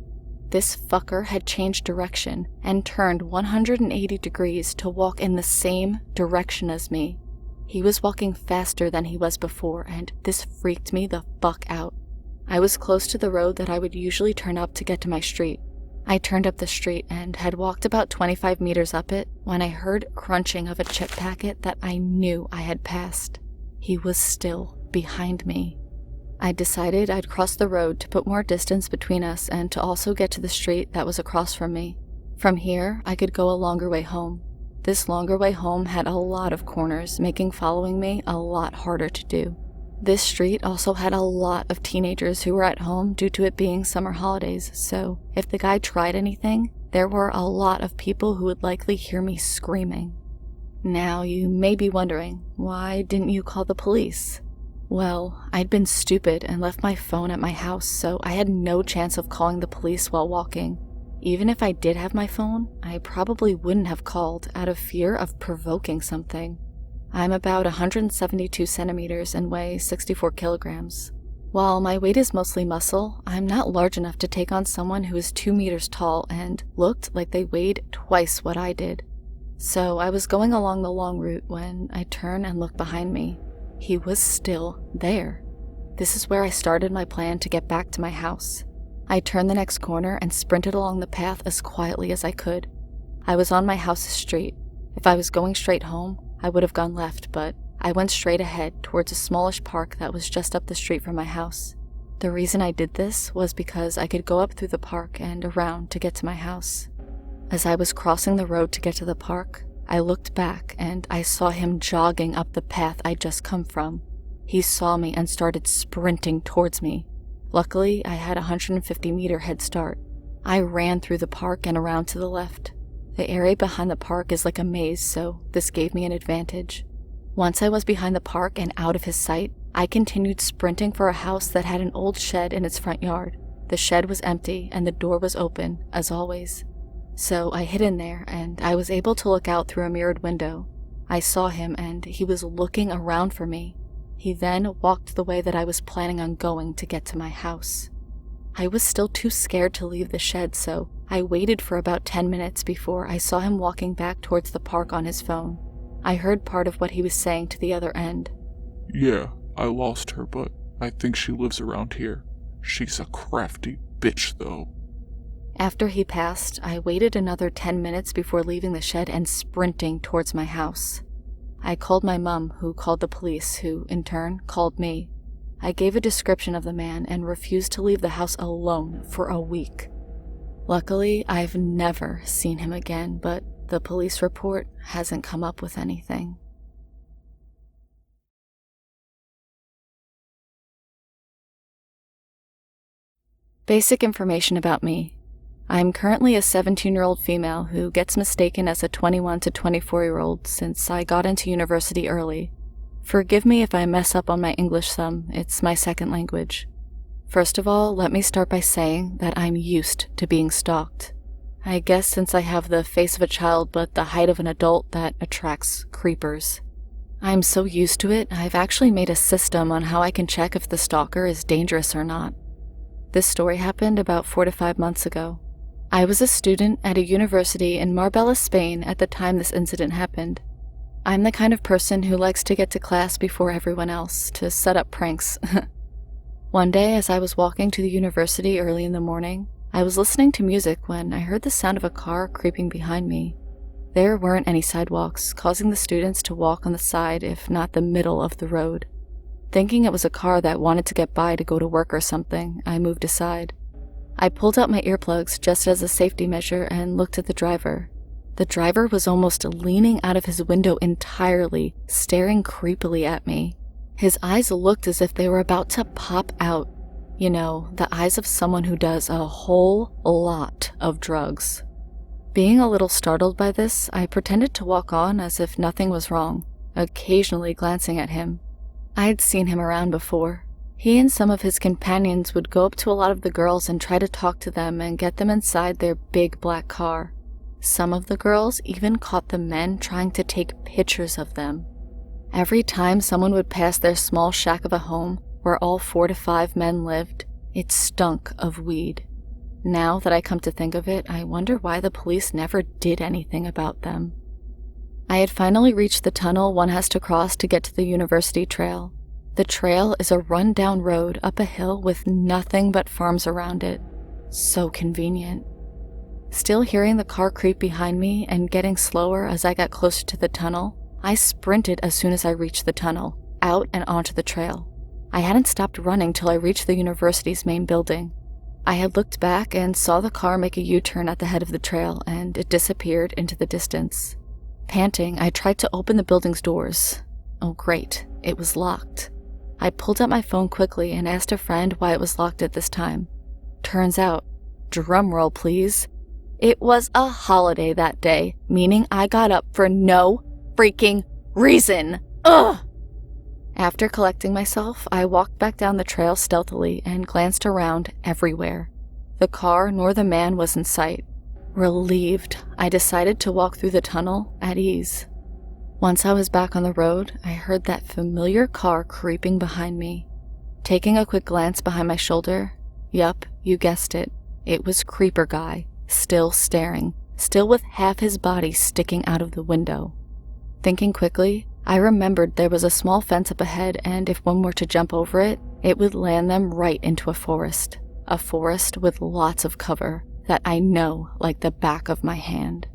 This fucker had changed direction and turned 180 degrees to walk in the same direction as me. He was walking faster than he was before, and this freaked me the fuck out. I was close to the road that I would usually turn up to get to my street. I turned up the street and had walked about 25 meters up it when I heard crunching of a chip packet that I knew I had passed. He was still behind me. I decided I'd cross the road to put more distance between us and to also get to the street that was across from me. From here, I could go a longer way home. This longer way home had a lot of corners, making following me a lot harder to do. This street also had a lot of teenagers who were at home due to it being summer holidays, so if the guy tried anything, there were a lot of people who would likely hear me screaming. Now, you may be wondering, why didn't you call the police? Well, I'd been stupid and left my phone at my house, so I had no chance of calling the police while walking. Even if I did have my phone, I probably wouldn't have called out of fear of provoking something. I'm about 172 centimeters and weigh 64 kilograms. While my weight is mostly muscle, I'm not large enough to take on someone who is 2 meters tall and looked like they weighed twice what I did. So I was going along the long route when I turn and look behind me. He was still there. This is where I started my plan to get back to my house. I turned the next corner and sprinted along the path as quietly as I could. I was on my house's street. If I was going straight home, I would have gone left, but I went straight ahead towards a smallish park that was just up the street from my house. The reason I did this was because I could go up through the park and around to get to my house. As I was crossing the road to get to the park, I looked back and I saw him jogging up the path I'd just come from. He saw me and started sprinting towards me. Luckily, I had a 150-meter head start. I ran through the park and around to the left. The area behind the park is like a maze, so this gave me an advantage. Once I was behind the park and out of his sight, I continued sprinting for a house that had an old shed in its front yard. The shed was empty and the door was open, as always. So I hid in there and I was able to look out through a mirrored window. I saw him and he was looking around for me. He then walked the way that I was planning on going to get to my house. I was still too scared to leave the shed, so I waited for about 10 minutes before I saw him walking back towards the park on his phone. I heard part of what he was saying to the other end. Yeah, I lost her, but I think she lives around here. She's a crafty bitch, though. After he passed, I waited another 10 minutes before leaving the shed and sprinting towards my house. I called my mom, who called the police, who, in turn, called me. I gave a description of the man and refused to leave the house alone for a week. Luckily, I've never seen him again, but the police report hasn't come up with anything. Basic information about me. I'm currently a 17-year-old female who gets mistaken as a 21 to 24-year-old since I got into university early. Forgive me if I mess up on my English some, it's my second language. First of all, let me start by saying that I'm used to being stalked. I guess since I have the face of a child but the height of an adult, that attracts creepers. I'm so used to it, I've actually made a system on how I can check if the stalker is dangerous or not. This story happened about 4 to 5 months ago. I was a student at a university in Marbella, Spain at the time this incident happened. I'm the kind of person who likes to get to class before everyone else, to set up pranks. One day, as I was walking to the university early in the morning, I was listening to music when I heard the sound of a car creeping behind me. There weren't any sidewalks, causing the students to walk on the side, if not the middle of the road. Thinking it was a car that wanted to get by to go to work or something, I moved aside. I pulled out my earplugs just as a safety measure and looked at the driver. The driver was almost leaning out of his window entirely, staring creepily at me. His eyes looked as if they were about to pop out. You know, the eyes of someone who does a whole lot of drugs. Being a little startled by this, I pretended to walk on as if nothing was wrong, occasionally glancing at him. I'd seen him around before. He and some of his companions would go up to a lot of the girls and try to talk to them and get them inside their big black car. Some of the girls even caught the men trying to take pictures of them. Every time someone would pass their small shack of a home where all 4 to 5 men lived, it stunk of weed. Now that I come to think of it, I wonder why the police never did anything about them. I had finally reached the tunnel one has to cross to get to the university trail. The trail is a run-down road up a hill with nothing but farms around it. So convenient. Still hearing the car creep behind me and getting slower as I got closer to the tunnel, I sprinted as soon as I reached the tunnel, out and onto the trail. I hadn't stopped running till I reached the university's main building. I had looked back and saw the car make a U-turn at the head of the trail, and it disappeared into the distance. Panting, I tried to open the building's doors. Oh great, it was locked. I pulled out my phone quickly and asked a friend why it was locked at this time. Turns out, drumroll please, it was a holiday that day, meaning I got up for no freaking reason. Ugh! After collecting myself, I walked back down the trail stealthily and glanced around everywhere. The car nor the man was in sight. Relieved, I decided to walk through the tunnel at ease. Once I was back on the road, I heard that familiar car creeping behind me. Taking a quick glance behind my shoulder, yup, you guessed it. It was Creeper Guy, still staring, still with half his body sticking out of the window. Thinking quickly, I remembered there was a small fence up ahead, and if one were to jump over it, it would land them right into a forest with lots of cover that I know like the back of my hand.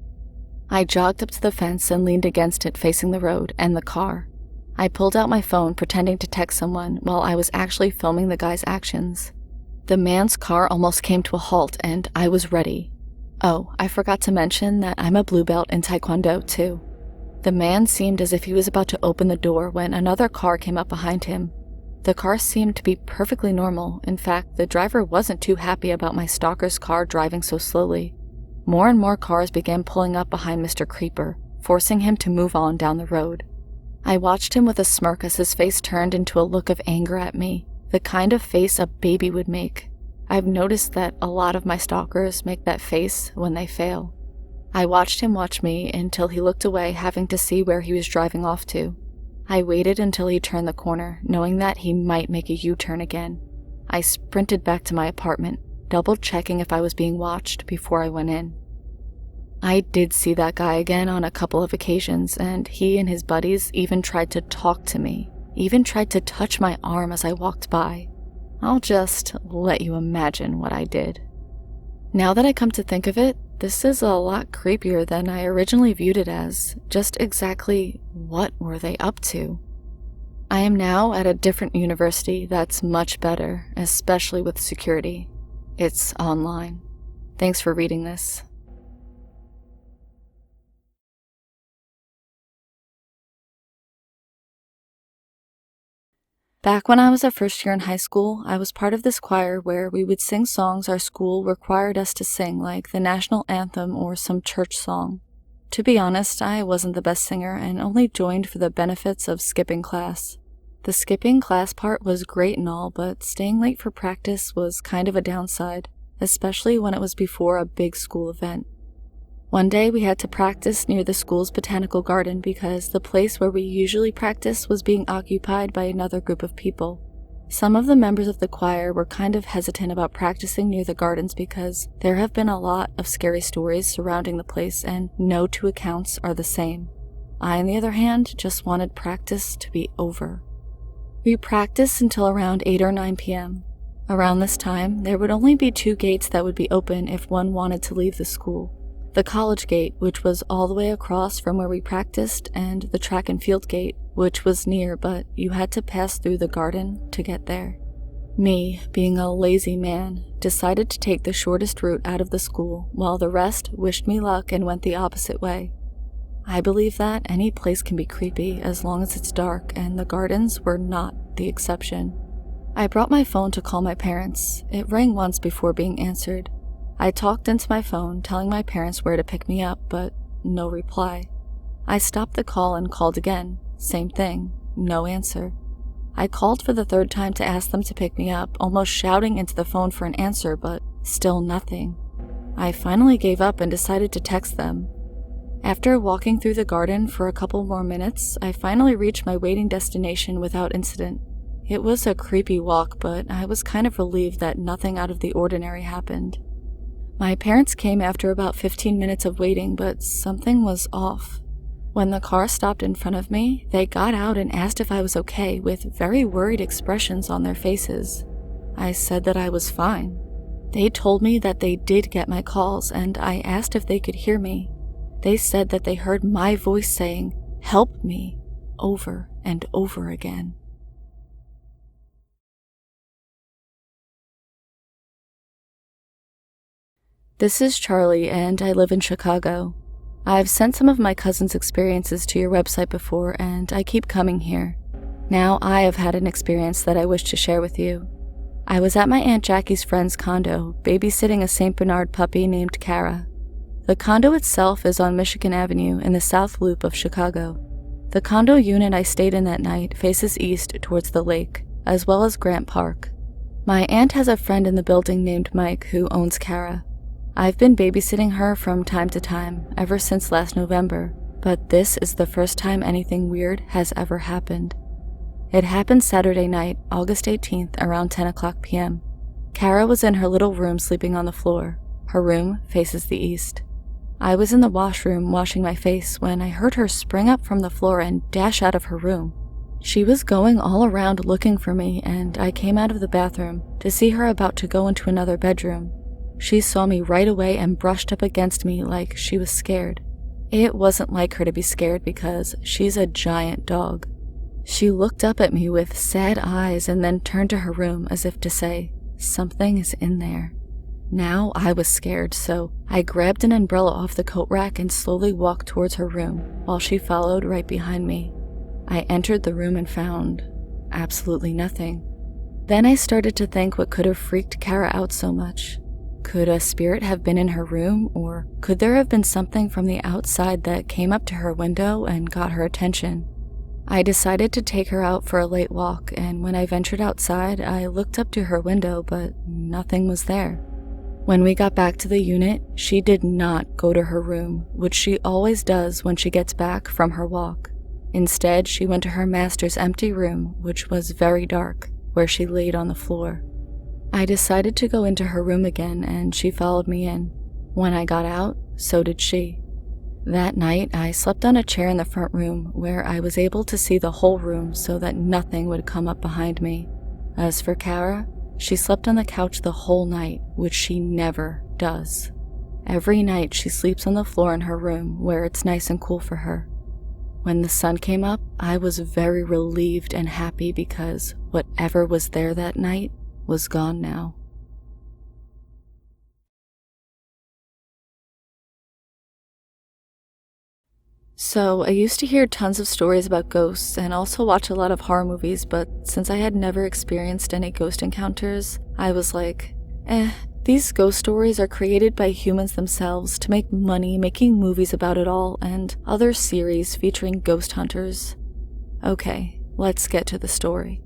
I jogged up to the fence and leaned against it facing the road and the car. I pulled out my phone pretending to text someone while I was actually filming the guy's actions. The man's car almost came to a halt and I was ready. Oh, I forgot to mention that I'm a blue belt in Taekwondo too. The man seemed as if he was about to open the door when another car came up behind him. The car seemed to be perfectly normal. In fact, the driver wasn't too happy about my stalker's car driving so slowly. More and more cars began pulling up behind Mr. Creeper, forcing him to move on down the road. I watched him with a smirk as his face turned into a look of anger at me, the kind of face a baby would make. I've noticed that a lot of my stalkers make that face when they fail. I watched him watch me until he looked away, having to see where he was driving off to. I waited until he turned the corner, knowing that he might make a U-turn again. I sprinted back to my apartment, double-checking if I was being watched before I went in. I did see that guy again on a couple of occasions, and he and his buddies even tried to talk to me, even tried to touch my arm as I walked by. I'll just let you imagine what I did. Now that I come to think of it, this is a lot creepier than I originally viewed it as. Just exactly what were they up to? I am now at a different university that's much better, especially with security. It's online. Thanks for reading this. Back when I was a first year in high school, I was part of this choir where we would sing songs our school required us to sing, like the national anthem or some church song. To be honest, I wasn't the best singer and only joined for the benefits of skipping class. The skipping class part was great and all, but staying late for practice was kind of a downside, especially when it was before a big school event. One day we had to practice near the school's botanical garden because the place where we usually practice was being occupied by another group of people. Some of the members of the choir were kind of hesitant about practicing near the gardens because there have been a lot of scary stories surrounding the place and no two accounts are the same. I, on the other hand, just wanted practice to be over. We practiced until around 8 or 9 p.m. Around this time, there would only be 2 gates that would be open if one wanted to leave the school. The college gate, which was all the way across from where we practiced, and the track and field gate, which was near, but you had to pass through the garden to get there. Me, being a lazy man, decided to take the shortest route out of the school, while the rest wished me luck and went the opposite way. I believe that any place can be creepy as long as it's dark, and the gardens were not the exception. I brought my phone to call my parents. It rang once before being answered. I talked into my phone, telling my parents where to pick me up, but no reply. I stopped the call and called again. Same thing, no answer. I called for the third time to ask them to pick me up, almost shouting into the phone for an answer, but still nothing. I finally gave up and decided to text them. After walking through the garden for a couple more minutes, I finally reached my waiting destination without incident. It was a creepy walk, but I was kind of relieved that nothing out of the ordinary happened. My parents came after about 15 minutes of waiting, but something was off. When the car stopped in front of me, they got out and asked if I was okay, with very worried expressions on their faces. I said that I was fine. They told me that they did get my calls, and I asked if they could hear me. They said that they heard my voice saying, "Help me," over and over again. This is Charlie, and I live in Chicago. I've sent some of my cousin's experiences to your website before, and I keep coming here. Now I have had an experience that I wish to share with you. I was at my Aunt Jackie's friend's condo, babysitting a St. Bernard puppy named Kara. The condo itself is on Michigan Avenue in the South Loop of Chicago. The condo unit I stayed in that night faces east towards the lake, as well as Grant Park. My aunt has a friend in the building named Mike who owns Kara. I've been babysitting her from time to time, ever since last November, but this is the first time anything weird has ever happened. It happened Saturday night, August 18th, around 10 o'clock p.m. Kara was in her little room sleeping on the floor. Her room faces the east. I was in the washroom washing my face when I heard her spring up from the floor and dash out of her room. She was going all around looking for me, and I came out of the bathroom to see her about to go into another bedroom. She saw me right away and brushed up against me like she was scared. It wasn't like her to be scared because she's a giant dog. She looked up at me with sad eyes and then turned to her room as if to say, "Something is in there." Now I was scared, so I grabbed an umbrella off the coat rack and slowly walked towards her room while she followed right behind me. I entered the room and found absolutely nothing. Then I started to think what could have freaked Kara out so much. Could a spirit have been in her room, or could there have been something from the outside that came up to her window and got her attention? I decided to take her out for a late walk, and when I ventured outside, I looked up to her window, but nothing was there. When we got back to the unit, she did not go to her room, which she always does when she gets back from her walk. Instead, she went to her master's empty room, which was very dark, where she laid on the floor. I decided to go into her room again, and she followed me in. When I got out, so did she. That night, I slept on a chair in the front room, where I was able to see the whole room so that nothing would come up behind me. As for Kara, she slept on the couch the whole night, which she never does. Every night she sleeps on the floor in her room, where it's nice and cool for her. When the sun came up, I was very relieved and happy because whatever was there that night was gone now. So, I used to hear tons of stories about ghosts and also watch a lot of horror movies, but since I had never experienced any ghost encounters, I was like, these ghost stories are created by humans themselves to make money making movies about it all and other series featuring ghost hunters. Okay, let's get to the story.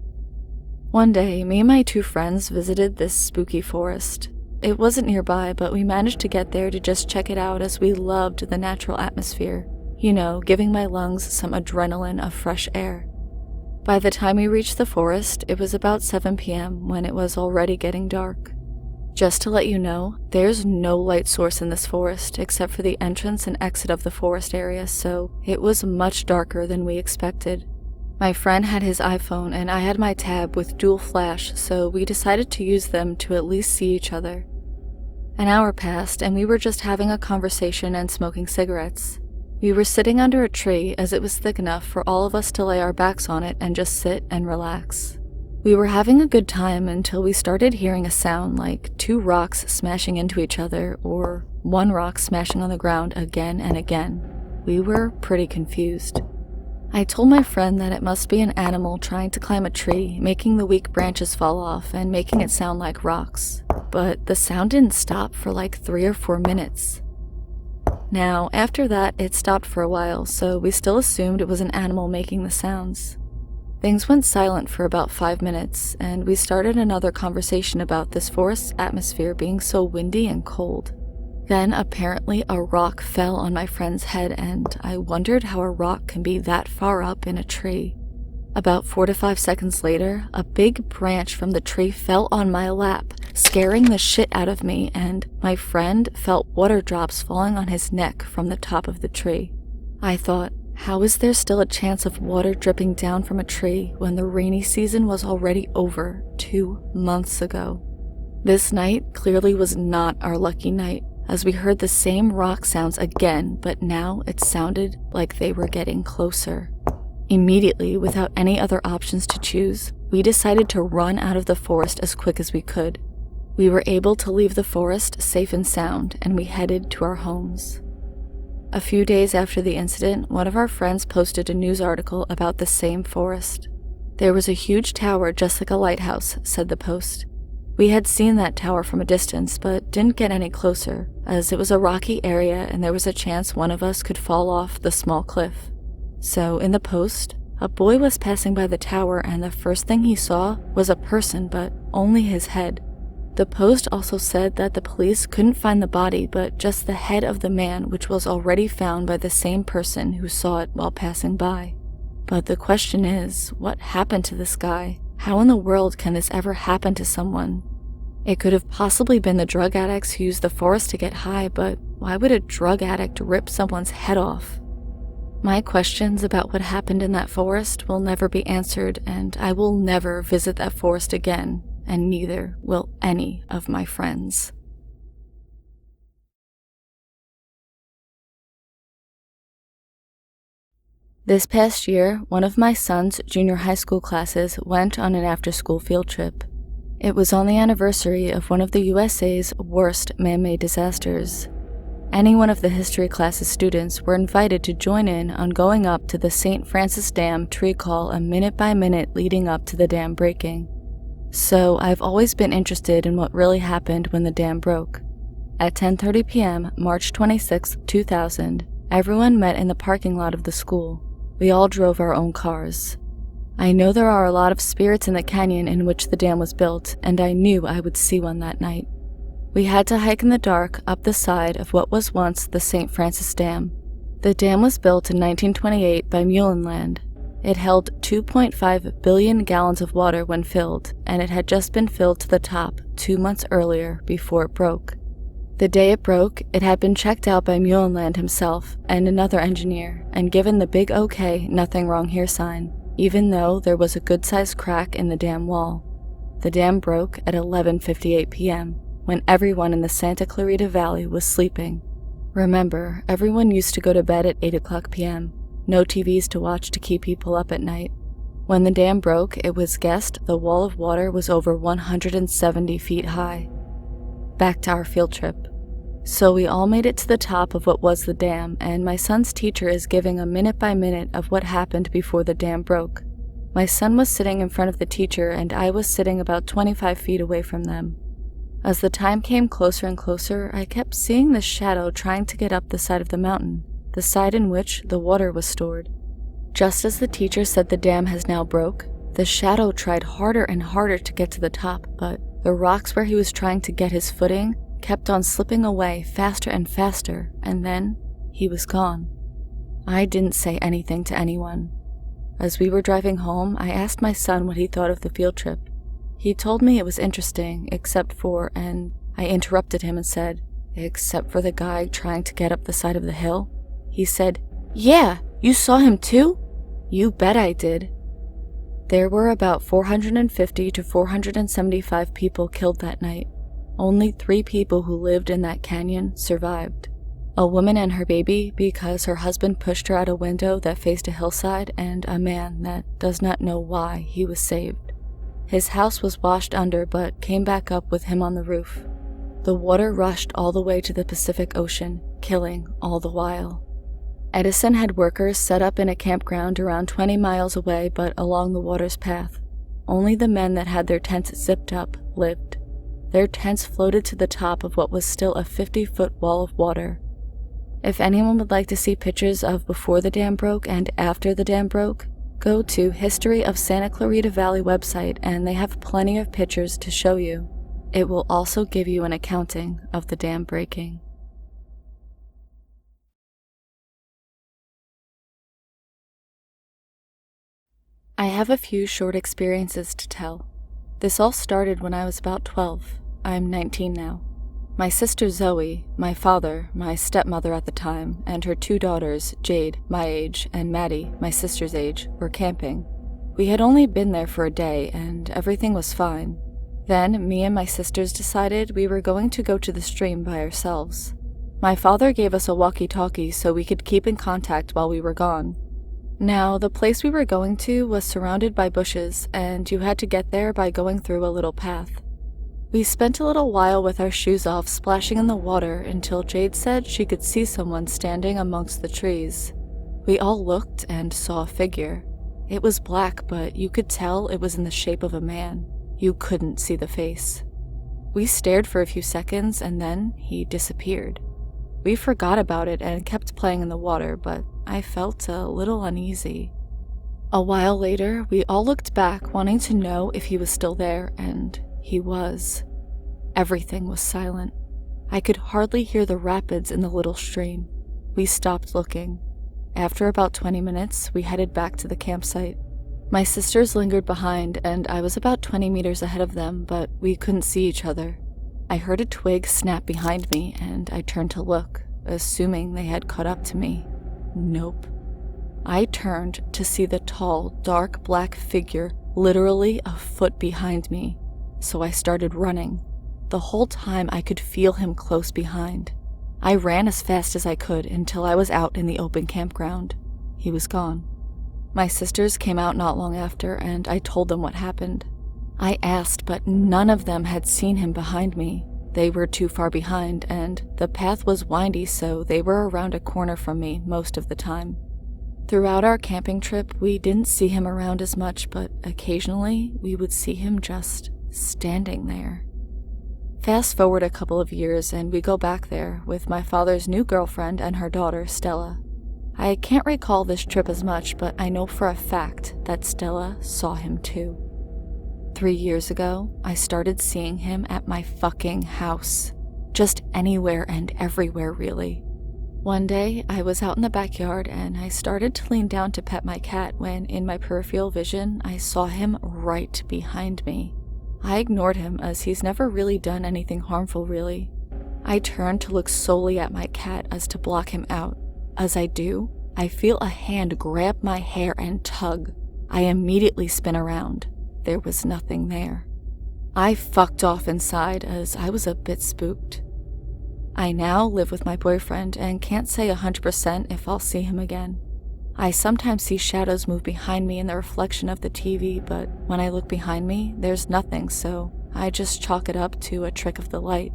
One day, me and my two friends visited this spooky forest. It wasn't nearby, but we managed to get there to just check it out as we loved the natural atmosphere. You know, giving my lungs some adrenaline of fresh air. By the time we reached the forest, it was about 7 p.m. when it was already getting dark. Just to let you know, there's no light source in this forest except for the entrance and exit of the forest area, so it was much darker than we expected. My friend had his iPhone and I had my tab with dual flash, so we decided to use them to at least see each other. An hour passed and we were just having a conversation and smoking cigarettes. We were sitting under a tree as it was thick enough for all of us to lay our backs on it and just sit and relax. We were having a good time until we started hearing a sound like two rocks smashing into each other or one rock smashing on the ground again and again. We were pretty confused. I told my friend that it must be an animal trying to climb a tree, making the weak branches fall off and making it sound like rocks. But the sound didn't stop for like 3 or 4 minutes. Now, after that, it stopped for a while, so we still assumed it was an animal making the sounds. Things went silent for about 5 minutes, and we started another conversation about this forest's atmosphere being so windy and cold. Then, apparently, a rock fell on my friend's head, and I wondered how a rock can be that far up in a tree. About 4 to 5 seconds later, a big branch from the tree fell on my lap, scaring the shit out of me, and my friend felt water drops falling on his neck from the top of the tree. I thought, how is there still a chance of water dripping down from a tree when the rainy season was already over 2 months ago? This night clearly was not our lucky night, as we heard the same rock sounds again, but now it sounded like they were getting closer. Immediately, without any other options to choose, we decided to run out of the forest as quick as we could. We were able to leave the forest safe and sound, and we headed to our homes. A few days after the incident, one of our friends posted a news article about the same forest. There was a huge tower just like a lighthouse, said the post. We had seen that tower from a distance, but didn't get any closer, as it was a rocky area and there was a chance one of us could fall off the small cliff. So, in the post, a boy was passing by the tower and the first thing he saw was a person, but only his head. The post also said that the police couldn't find the body, but just the head of the man, which was already found by the same person who saw it while passing by. But the question is, what happened to this guy? How in the world can this ever happen to someone? It could have possibly been the drug addicts who used the forest to get high, but why would a drug addict rip someone's head off? My questions about what happened in that forest will never be answered, and I will never visit that forest again. And neither will any of my friends. This past year, one of my son's junior high school classes went on an after-school field trip. It was on the anniversary of one of the USA's worst man-made disasters. Any one of the history class's students were invited to join in on going up to the St. Francis Dam to recall a minute-by-minute leading up to the dam breaking. So I've always been interested in what really happened when the dam broke. At 10:30 p.m., March 26, 2000, everyone met in the parking lot of the school. We all drove our own cars. I know there are a lot of spirits in the canyon in which the dam was built, and I knew I would see one that night. We had to hike in the dark up the side of what was once the St. Francis Dam. The dam was built in 1928 by Mullenland. It held 2.5 billion gallons of water when filled, and it had just been filled to the top 2 months earlier before it broke. The day it broke, it had been checked out by Mullenland himself and another engineer, and given the big OK, nothing wrong here sign, even though there was a good-sized crack in the dam wall. The dam broke at 11:58 p.m., when everyone in the Santa Clarita Valley was sleeping. Remember, everyone used to go to bed at 8 o'clock p.m., no TVs to watch to keep people up at night. When the dam broke, it was guessed the wall of water was over 170 feet high. Back to our field trip. So we all made it to the top of what was the dam, and my son's teacher is giving a minute-by-minute of what happened before the dam broke. My son was sitting in front of the teacher, and I was sitting about 25 feet away from them. As the time came closer and closer, I kept seeing this shadow trying to get up the side of the mountain, the side in which the water was stored. Just as the teacher said the dam has now broke, the shadow tried harder and harder to get to the top, but the rocks where he was trying to get his footing kept on slipping away faster and faster, and then he was gone. I didn't say anything to anyone. As we were driving home, I asked my son what he thought of the field trip. He told me it was interesting, except for, and I interrupted him and said, except for the guy trying to get up the side of the hill? He said, "Yeah, you saw him too?" "You bet I did." There were about 450 to 475 people killed that night. Only 3 people who lived in that canyon survived. A woman and her baby because her husband pushed her out a window that faced a hillside, and a man that does not know why he was saved. His house was washed under but came back up with him on the roof. The water rushed all the way to the Pacific Ocean, killing all the while. Edison had workers set up in a campground around 20 miles away but along the water's path. Only the men that had their tents zipped up lived. Their tents floated to the top of what was still a 50-foot wall of water. If anyone would like to see pictures of before the dam broke and after the dam broke, Go to History of Santa Clarita Valley website and they have plenty of pictures to show you. It will also give you an accounting of the dam breaking. I have a few short experiences to tell. This all started when I was about 12. I'm 19 now. My sister Zoe, my father, my stepmother at the time, and her 2 daughters, Jade, my age, and Maddie, my sister's age, were camping. We had only been there for a day, and everything was fine. Then, me and my sisters decided we were going to go to the stream by ourselves. My father gave us a walkie-talkie so we could keep in contact while we were gone. Now, the place we were going to was surrounded by bushes, and you had to get there by going through a little path. We spent a little while with our shoes off splashing in the water until Jade said she could see someone standing amongst the trees. We all looked and saw a figure. It was black, but you could tell it was in the shape of a man. You couldn't see the face. We stared for a few seconds and then he disappeared. We forgot about it and kept playing in the water, but I felt a little uneasy. A while later, we all looked back wanting to know if he was still there, and he was. Everything was silent. I could hardly hear the rapids in the little stream. We stopped looking. After about 20 minutes, we headed back to the campsite. My sisters lingered behind, and I was about 20 meters ahead of them, but we couldn't see each other. I heard a twig snap behind me, and I turned to look, assuming they had caught up to me. Nope. I turned to see the tall, dark black figure literally a foot behind me, so I started running. The whole time I could feel him close behind. I ran as fast as I could until I was out in the open campground. He was gone. My sisters came out not long after, and I told them what happened. I asked, but none of them had seen him behind me. They were too far behind, and the path was windy, so they were around a corner from me most of the time. Throughout our camping trip, we didn't see him around as much, but occasionally we would see him just standing there. Fast forward a couple of years, and we go back there with my father's new girlfriend and her daughter, Stella. I can't recall this trip as much, but I know for a fact that Stella saw him too. 3 years ago, I started seeing him at my fucking house. Just anywhere and everywhere, really. One day, I was out in the backyard and I started to lean down to pet my cat when, in my peripheral vision, I saw him right behind me. I ignored him as he's never really done anything harmful, really. I turned to look solely at my cat as to block him out. As I do, I feel a hand grab my hair and tug. I immediately spin around. There was nothing there. I fucked off inside as I was a bit spooked. I now live with my boyfriend and can't say 100% if I'll see him again. I sometimes see shadows move behind me in the reflection of the TV, but when I look behind me, there's nothing, so I just chalk it up to a trick of the light.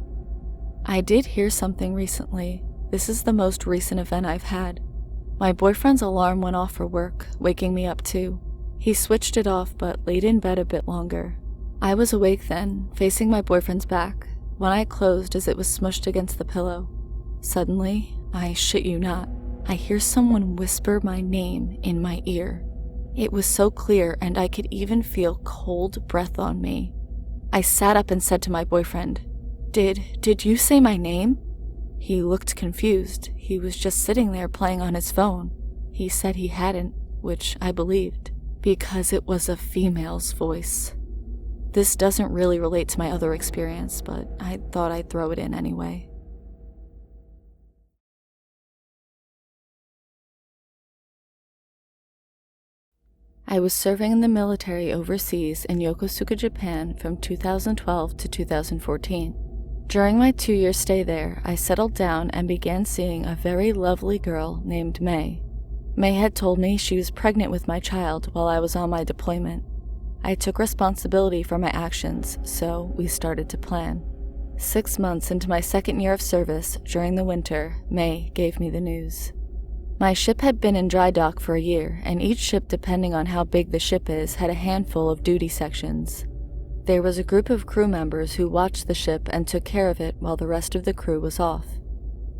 I did hear something recently. This is the most recent event I've had. My boyfriend's alarm went off for work, waking me up too. He switched it off but laid in bed a bit longer. I was awake then, facing my boyfriend's back, when I closed as it was smushed against the pillow. Suddenly, I shit you not, I hear someone whisper my name in my ear. It was so clear and I could even feel cold breath on me. I sat up and said to my boyfriend, Did you say my name?" He looked confused. He was just sitting there playing on his phone. He said he hadn't, which I believed, because it was a female's voice. This doesn't really relate to my other experience, but I thought I'd throw it in anyway. I was serving in the military overseas in Yokosuka, Japan from 2012 to 2014. During my 2-year stay there, I settled down and began seeing a very lovely girl named May. May had told me she was pregnant with my child while I was on my deployment. I took responsibility for my actions, so we started to plan. 6 months into my 2nd year of service, during the winter, May gave me the news. My ship had been in dry dock for a year, and each ship, depending on how big the ship is, had a handful of duty sections. There was a group of crew members who watched the ship and took care of it while the rest of the crew was off.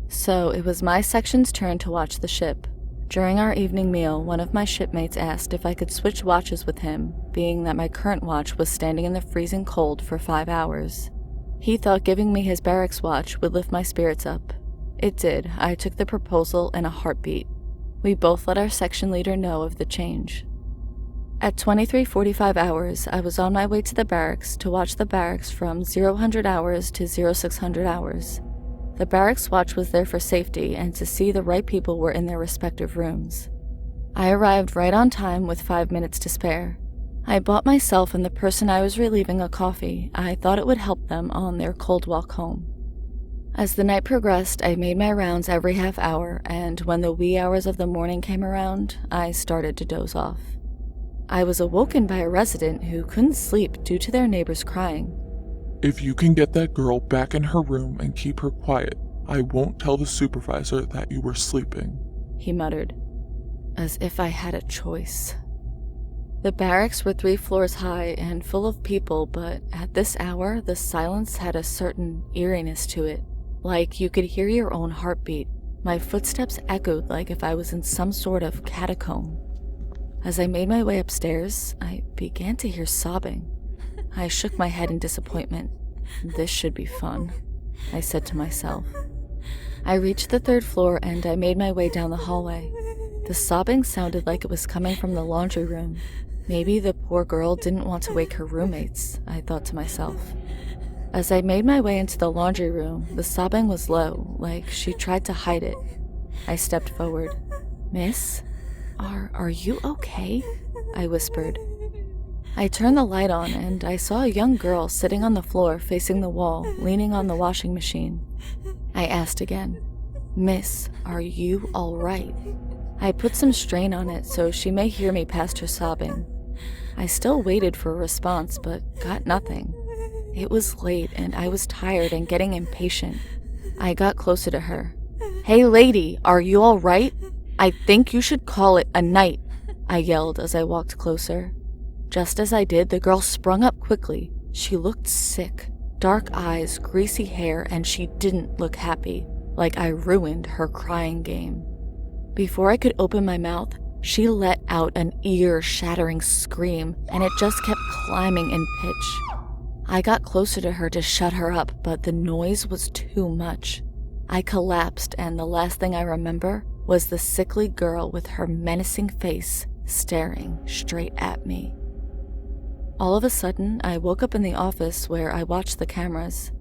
So it was my section's turn to watch the ship. During our evening meal, one of my shipmates asked if I could switch watches with him, being that my current watch was standing in the freezing cold for 5 hours. He thought giving me his barracks watch would lift my spirits up. It did. I took the proposal in a heartbeat. We both let our section leader know of the change. At 23:45 hours, I was on my way to the barracks to watch the barracks from 0000 hours to 0600 hours. The barracks watch was there for safety and to see the right people were in their respective rooms. I arrived right on time with 5 minutes to spare. I bought myself and the person I was relieving a coffee. I thought it would help them on their cold walk home. As the night progressed, I made my rounds every half hour, and when the wee hours of the morning came around, I started to doze off. I was awoken by a resident who couldn't sleep due to their neighbors crying. If you can get that girl back in her room and keep her quiet, I won't tell the supervisor that you were sleeping, he muttered, as if I had a choice. The barracks were 3 floors high and full of people, but at this hour, the silence had a certain eeriness to it, like you could hear your own heartbeat. My footsteps echoed like if I was in some sort of catacomb. As I made my way upstairs, I began to hear sobbing. I shook my head in disappointment. This should be fun, I said to myself. I reached the 3rd floor and I made my way down the hallway. The sobbing sounded like it was coming from the laundry room. Maybe the poor girl didn't want to wake her roommates, I thought to myself. As I made my way into the laundry room, the sobbing was low, like she tried to hide it. I stepped forward. "Miss, are you okay?" I whispered. I turned the light on and I saw a young girl sitting on the floor facing the wall, leaning on the washing machine. I asked again, "Miss, are you all right?" I put some strain on it so she may hear me past her sobbing. I still waited for a response but got nothing. It was late and I was tired and getting impatient. I got closer to her. "Hey lady, are you all right? I think you should call it a night," I yelled as I walked closer. Just as I did, the girl sprung up quickly. She looked sick, dark eyes, greasy hair, and she didn't look happy, like I ruined her crying game. Before I could open my mouth, she let out an ear-shattering scream, and it just kept climbing in pitch. I got closer to her to shut her up, but the noise was too much. I collapsed, and the last thing I remember was the sickly girl with her menacing face staring straight at me. All of a sudden, I woke up in the office where I watched the cameras.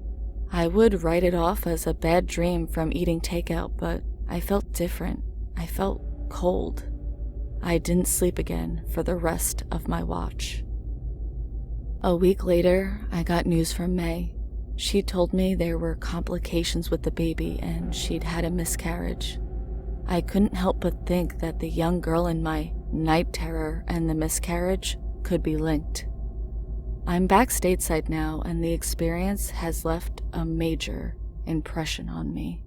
I would write it off as a bad dream from eating takeout, but I felt different. I felt cold. I didn't sleep again for the rest of my watch. A week later, I got news from May. She told me there were complications with the baby and she'd had a miscarriage. I couldn't help but think that the young girl in my night terror and the miscarriage could be linked. I'm back stateside now, and the experience has left a major impression on me.